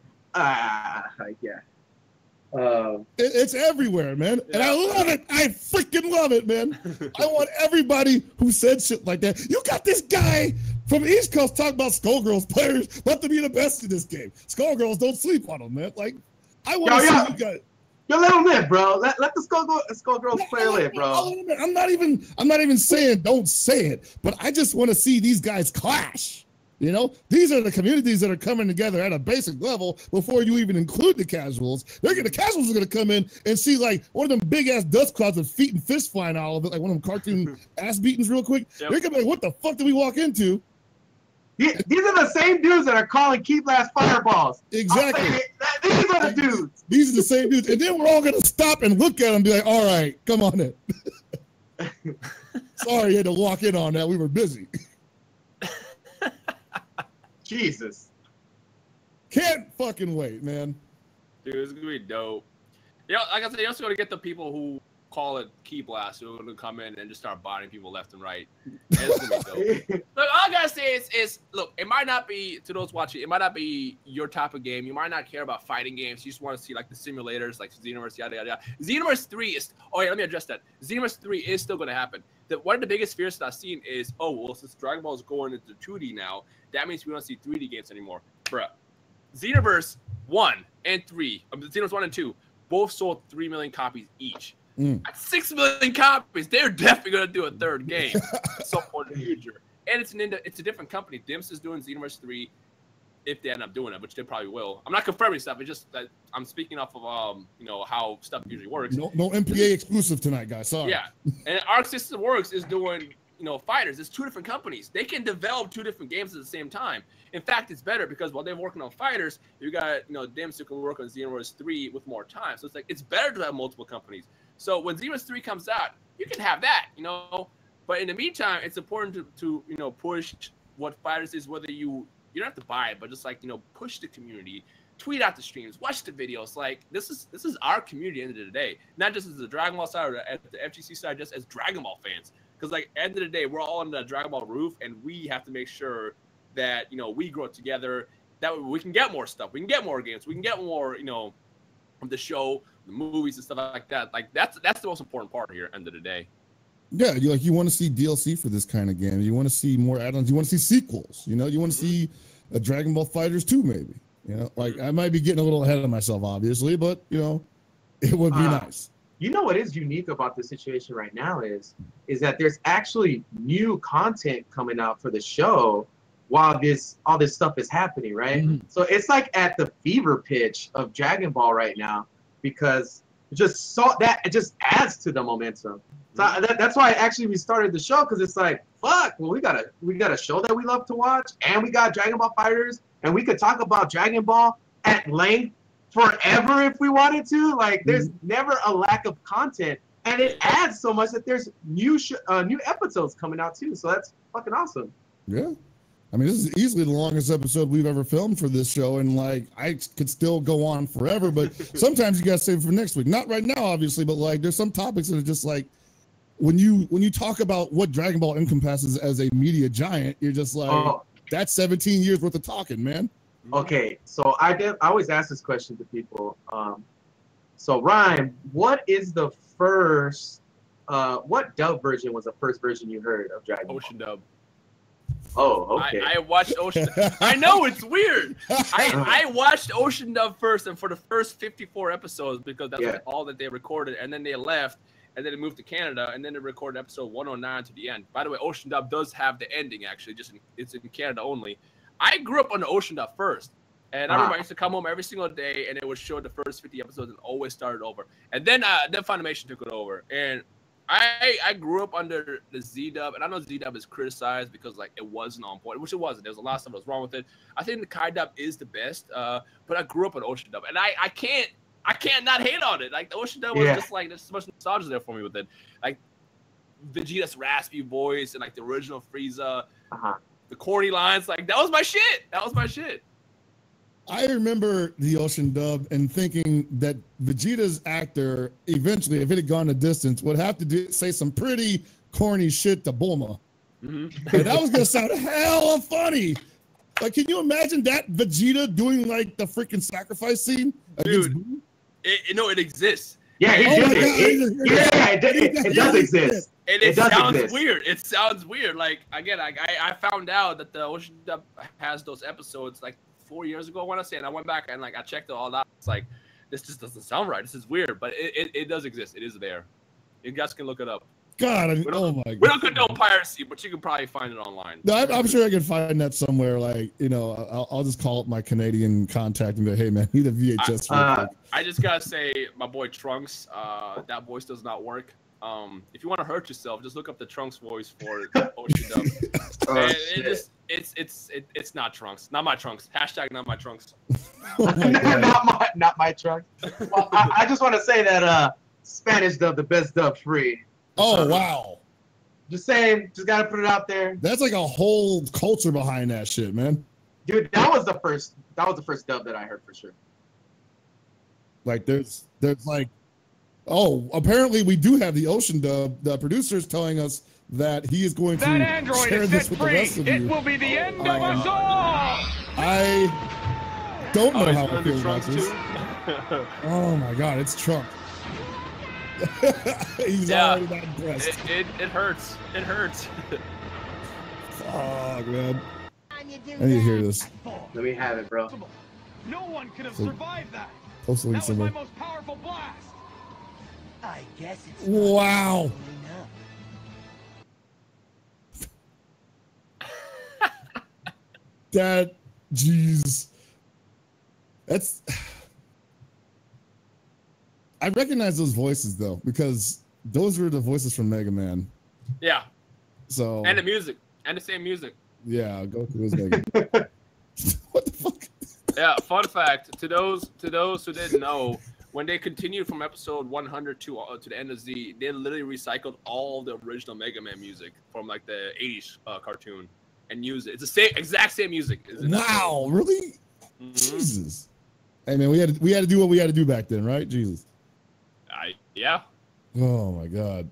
It's everywhere, man. Yeah. And I love it. I freaking love it, man. I want everybody who said shit like that. You got this guy from the East Coast talking about Skullgirls players. Let them be the best in this game. Skullgirls, don't sleep on them, man. Like, I want to see you guys. Yo, let them live, bro. Let the Skullgirls player live, bro. I'm not even saying don't say it, but I just want to see these guys clash. You know, these are the communities that are coming together at a basic level before you even include the casuals. The casuals are going to come in and see like one of them big ass dust clouds with feet and fists flying out of it, like one of them cartoon ass beatings real quick. Yep. They're going to be like, what the fuck did we walk into? These are the same dudes that are calling Key Blast fireballs. Exactly. These are the dudes. These are the same dudes. And then we're all going to stop and look at them and be like, all right, come on in. Sorry you had to walk in on that. We were busy. Jesus. Can't fucking wait, man. Dude, it's going to be dope. You know, like I said, you're also going to get the people who call it Key Blast who are going to come in and just start botting people left and right. And it's going to be dope. Look, all I got to say is, look, it might not be, to those watching, it might not be your type of game. You might not care about fighting games. You just want to see, like, the simulators, like Xenoverse, yada, yada, yada. Xenoverse 3 is, oh, yeah, let me address that. Xenoverse 3 is still going to happen. One of the biggest fears that I've seen is, oh, well, since Dragon Ball is going into 2D now, that means we don't see 3D games anymore. Bruh. Xenoverse 1 and 3, Xenoverse 1 and 2, both sold 3 million copies each. At 6 million copies, they're definitely going to do a third game at some point in the future. And it's a different company. Dimps is doing Xenoverse 3 if they end up doing it, which they probably will. I'm not confirming stuff. It's just that I'm speaking off of you know, how stuff usually works. No MPA exclusive tonight, guys. Sorry. Yeah. And Arc System Works is doing, you know, Fighters. It's 2 different companies. They can develop 2 different games at the same time. In fact, it's better because while they're working on Fighters, you got, you know, Dimps who can work on Xenoverse 3 with more time. So it's like, it's better to have multiple companies. So when Xenoverse 3 comes out, you can have that, you know. But in the meantime, it's important to you know, push what Fighters is, whether you don't have to buy it, but just like, you know, push the community, tweet out the streams, watch the videos. Like, this is our community at the end of the day, not just as the Dragon Ball side or at the FGC side, just as Dragon Ball fans. Because like, at the end of the day, we're all under the Dragon Ball roof, and we have to make sure that, you know, we grow together. That way we can get more stuff, we can get more games, we can get more, you know, from the show, the movies and stuff like that. Like, that's the most important part here at the end of the day. Yeah, you want to see DLC for this kind of game. You want to see more add-ons. You want to see sequels. You know, you want to see a Dragon Ball FighterZ 2 maybe. You know, like, I might be getting a little ahead of myself, obviously, but, you know, it would be nice. You know what is unique about the situation right now is that there's actually new content coming out for the show while all this stuff is happening, right? So it's like at the fever pitch of Dragon Ball right now, because it just adds to the momentum. So that's why actually we started the show, because it's like, fuck, well, we got a show that we love to watch, and we got Dragon Ball FighterZ, and we could talk about Dragon Ball at length forever if we wanted to. Like, there's never a lack of content, and it adds so much that there's new episodes coming out too. So that's fucking awesome. Yeah. I mean, this is easily the longest episode we've ever filmed for this show, and like, I could still go on forever, but sometimes you gotta save it for next week. Not right now, obviously, but like, there's some topics that are just like, when you talk about what Dragon Ball encompasses as a media giant, you're just like, that's 17 years worth of talking, man. Okay, so I always ask this question to people. So Rhyme, what is the first? What dub version was the first version you heard of Dragon Ball? Ocean dub. Oh, okay. I watched Ocean. I know, it's weird. I watched Ocean dub first, and for the first 54 episodes, because that's like all that they recorded, and then they left, and then they moved to Canada, and then they recorded episode 109 to the end. By the way, Ocean dub does have the ending, actually, it's in Canada only. I grew up on the Ocean dub first, and I remember I used to come home every single day, and it would show the first 50 episodes and always started over. And then Funimation took it over, and I grew up under the Z-dub, and I know Z-dub is criticized because like it wasn't on point, which it wasn't. There was a lot of stuff that was wrong with it. I think the Kai dub is the best, but I grew up on Ocean dub, and I can't not hate on it. Like, the Ocean dub was just like, there's so much nostalgia there for me with it. Like Vegeta's raspy voice and like the original Frieza, the corny lines, like that was my shit. That was my shit. I remember the Ocean dub and thinking that Vegeta's actor eventually, if it had gone the distance, would have to say some pretty corny shit to Bulma. And that was gonna sound hella funny. Like, can you imagine that Vegeta doing like the freaking sacrifice scene? Dude, No, it exists. Yeah, he Oh did my it. God. It does exist. And it sounds weird. It sounds weird. Like, again, I found out that the Ocean Dub has those episodes like 4 years ago, I want to say, and I went back and like I checked it all out. It's like, this just doesn't sound right. This is weird, but it does exist. It is there. You guys can look it up. God, oh my God. We don't condone piracy, but you can probably find it online. No, I'm sure I can find that somewhere. Like, you know, I'll just call up my Canadian contact and be, hey, man, I need a VHS. I just gotta say, my boy Trunks, that voice does not work. If you want to hurt yourself, just look up the Trunks voice for Ocean Dub. It's not Trunks, not my Trunks. Hashtag not my Trunks. Oh not my Trunks. Well, I just want to say that Spanish dub, the best dub free. Oh wow! Just saying, just gotta put it out there. That's like a whole culture behind that shit, man. Dude, that was the first dub that I heard for sure. Like there's like, oh, apparently we do have the Ocean Dub. The producer's telling us that he is going to share this with the rest of you. It will be the end of us all. I don't know how I feel about this. Oh my God, it's Trump. He's already not impressed. It hurts. It hurts. Fuck, man. I need to hear this. Let me have it, bro. No one could have survived that. That was my most powerful blast. I guess it's wow. That, jeez. That's. I recognize those voices though, because those were the voices from Mega Man. Yeah. So. And the music, and the same music. Yeah, Goku was Mega Man. What the fuck? Yeah. Fun fact: to those who didn't know, when they continued from episode 100 to the end of Z, they literally recycled all the original Mega Man music from like the 80s cartoon and used it. It's the exact same music. Wow, really? Mm-hmm. Jesus. Hey man, we had to do what we had to do back then, right? Jesus. Yeah. Oh my God.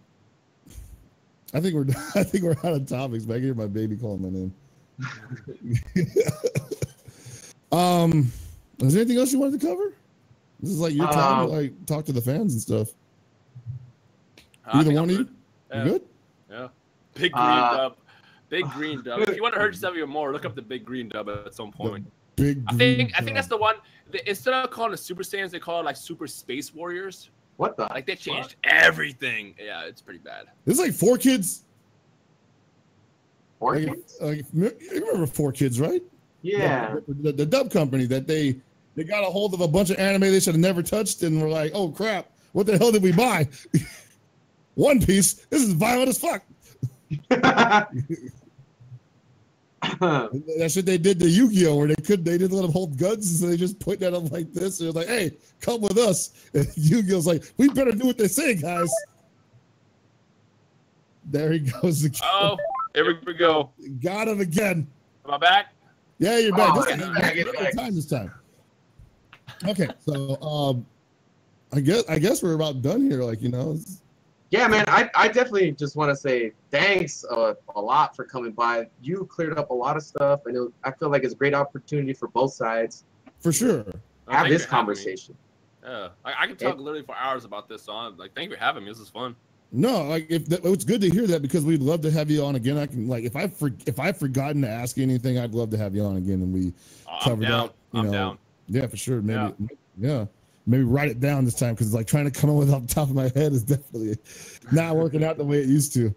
I think we're out of topics. But I can hear my baby calling my name. Is there anything else you wanted to cover? This is like your time to like talk to the fans and stuff. Either one of you? Yeah. You good? Yeah. Big green dub. Big green dub. If you want to hurt yourself even more, look up the big green dub at some point. I think that's the one. Instead of calling it Super Saiyans, they call it like Super Space Warriors. What the? Like they changed everything. Yeah, it's pretty bad. This is like 4Kids. 4Kids? You remember 4Kids, right? Yeah. The dub company that they got a hold of a bunch of anime they should have never touched and were like, oh crap, what the hell did we buy? One Piece. This is violent as fuck. That shit they did to Yu-Gi-Oh! Where they didn't let them hold guns, so they just put that up like this. They're like, hey, come with us. And Yu-Gi-Oh's like, we better do what they say, guys. There he goes again. Oh, here we go. Got him again. Am I back? Yeah, you're back. Back. This time. Okay, so I guess we're about done here. Like, you know. Yeah, man, I definitely just want to say thanks a lot for coming by. You cleared up a lot of stuff, and I feel like it's a great opportunity for both sides. For sure. Have this conversation. Yeah, I can talk literally for hours about this, so I'm like, thank you for having me. This is fun. No, like it's good to hear that because we'd love to have you on again. I can like if I've forgotten to ask you anything, I'd love to have you on again and we cover that. I'm down. Yeah, for sure. Maybe maybe write it down this time because like trying to come up with it off the top of my head is definitely not working out the way it used to.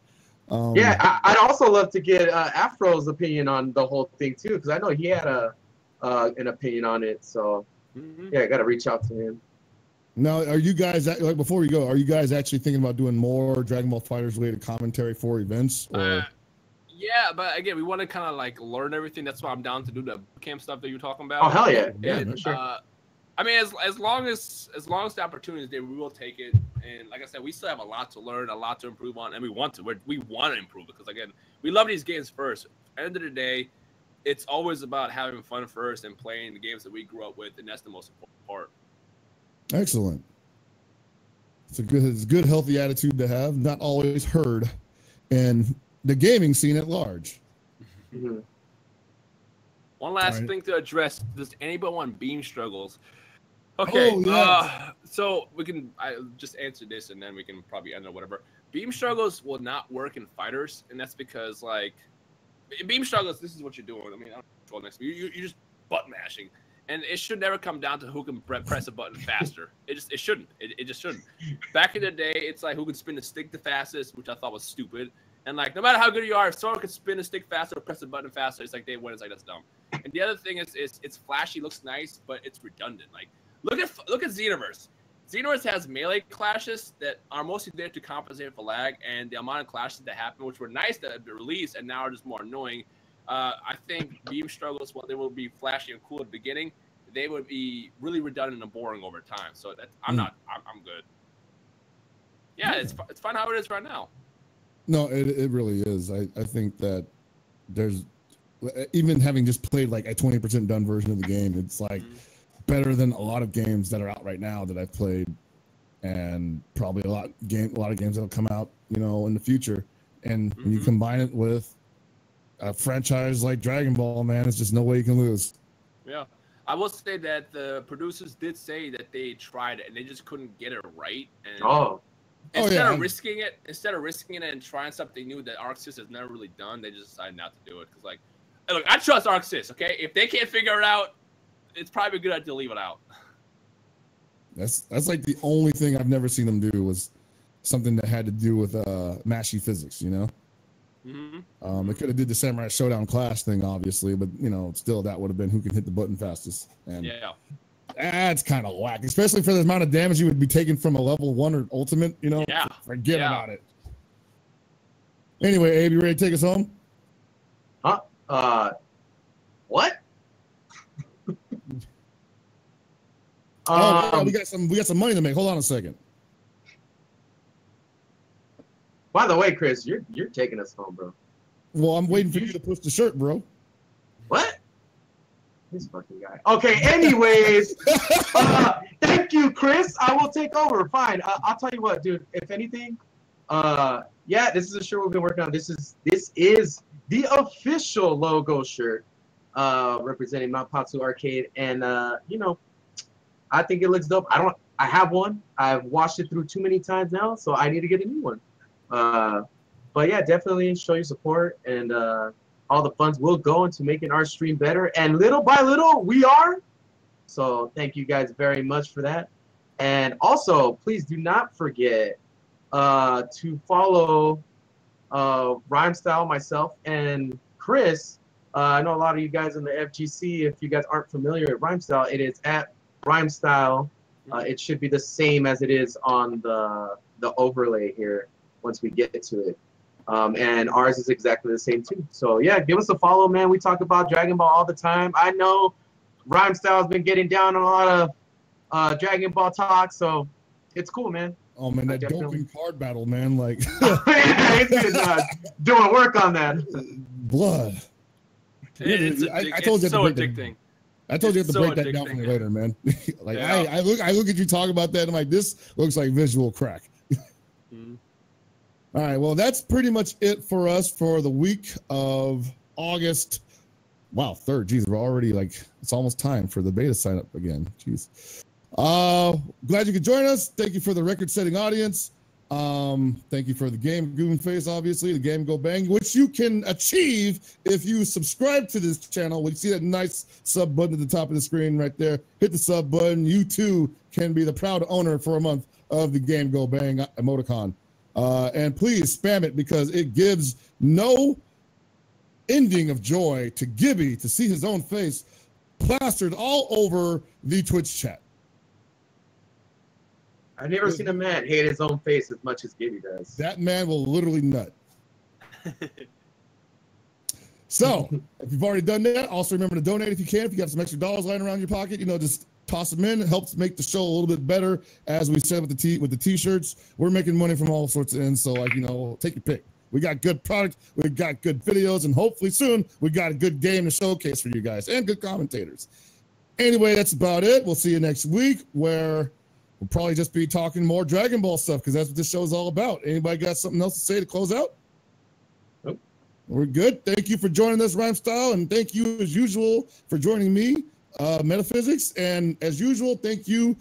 Yeah, I'd also love to get Afro's opinion on the whole thing too because I know he had an opinion on it. So yeah, I got to reach out to him. Now, are you guys like before we go? Are you guys actually thinking about doing more Dragon Ball FighterZ related commentary for events? Or? Yeah, but again, we want to kind of like learn everything. That's why I'm down to do the camp stuff that you're talking about. Oh hell yeah, yeah, for sure. I mean, as long as the opportunity is there, we will take it. And like I said, we still have a lot to learn, a lot to improve on, and we want to improve because again, we love these games first. At the end of the day, it's always about having fun first and playing the games that we grew up with, and that's the most important part. Excellent. It's a good, healthy attitude to have. Not always heard in the gaming scene at large. One last thing to address: does anybody want beam struggles? Okay. Oh, yes. So we can just answer this, and then we can probably end or whatever. Beam struggles will not work in fighters, and that's because like beam struggles. This is what you're doing. I mean, I don't control next. You're just button mashing, and it should never come down to who can press a button faster. It shouldn't. It just shouldn't. Back in the day, it's like who can spin the stick the fastest, which I thought was stupid. And like no matter how good you are, if someone can spin a stick faster or press a button faster, it's like they win. It's like that's dumb. And the other thing is it's flashy, looks nice, but it's redundant. Like look at Xenoverse. Xenoverse has melee clashes that are mostly there to compensate for lag, and the amount of clashes that happen, which were nice to release and now are just more annoying. I think beam struggles, while they will be flashy and cool at the beginning, they would be really redundant and boring over time. So that I'm good. Yeah, it's fun how it is right now. No, it really is. I think that there's, even having just played like a 20% done version of the game, it's like better than a lot of games that are out right now that I've played, and probably a lot of games that'll come out, in the future. And when you combine it with a franchise like Dragon Ball, man, it's just no way you can lose. Yeah. I will say that the producers did say that they tried it and they just couldn't get it right. And instead of risking it and trying something new that ArcSys has never really done, they just decided not to do it. Because, like, hey, look, I trust ArcSys, okay? If they can't figure it out, it's probably a good idea to leave it out. That's like the only thing I've never seen them do was something that had to do with mashy physics, They could have did the Samurai Showdown Clash thing, obviously, but still that would have been who can hit the button fastest. And that's kind of whack, especially for the amount of damage you would be taking from a level 1 or ultimate. Forget about it. Anyway, Abe, you ready to take us home? What? We got some money to make. Hold on a second. By the way, Chris, you're taking us home, bro. Well, I'm waiting for you to push the shirt, bro. What? This fucking guy. Okay, anyways, thank you, Chris. I will take over. Fine. I'll tell you what, dude. If anything, this is a shirt we've been working on. This is the official logo shirt, representing Mount Paozu Arcade, and I think it looks dope. I have one. I've watched it through too many times now, so I need to get a new one. But yeah, definitely show your support, and all the funds will go into making our stream better, and little by little we are. So thank you guys very much for that. And also, please do not forget to follow Rhymestyle, myself, and Chris. I know a lot of you guys in the FGC, if you guys aren't familiar with Rhymestyle, it is at Rhymestyle. It should be the same as it is on the overlay here once we get to it. And ours is exactly the same too. So yeah, give us a follow, man. We talk about Dragon Ball all the time. I know Rhymestyle has been getting down on a lot of Dragon Ball talk, so it's cool, man. Oh man, that doping card battle, man, like it's been doing work on that. Blood. I told you so addicting. I told you to break that down for me later, man. Like I look at you talk about that, and I'm like, this looks like visual crack. All right, well, that's pretty much it for us for the week of August. Wow, 3rd. Geez, we're already it's almost time for the beta sign up again. Jeez. Glad you could join us. Thank you for the record-setting audience. Thank you for the game Goon Face, obviously, the game Go Bang, which you can achieve if you subscribe to this channel. When you see that nice sub button at the top of the screen right there, hit the sub button. You too can be the proud owner for a month of the game Go Bang emoticon. And please spam it, because it gives no ending of joy to Gibby to see his own face plastered all over the Twitch chat. I've never seen a man hate his own face as much as Gibby does. That man will literally nut. So, if you've already done that, also remember to donate if you can. If you got some extra dollars lying around your pocket, just toss them in. It helps make the show a little bit better. As we said with the t-shirts, we're making money from all sorts of ends. So, take your pick. We got good product, we got good videos, and hopefully soon we got a good game to showcase for you guys and good commentators. Anyway, that's about it. We'll see you next week, where we'll probably just be talking more Dragon Ball stuff, because that's what this show is all about. Anybody got something else to say to close out? Nope. We're good. Thank you for joining us, Rhymestyle, and thank you, as usual, for joining me, Metaphysics. And as usual, thank you,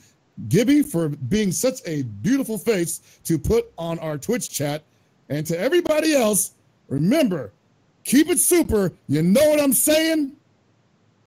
Gibby, for being such a beautiful face to put on our Twitch chat. And to everybody else, remember, keep it super. You know what I'm saying?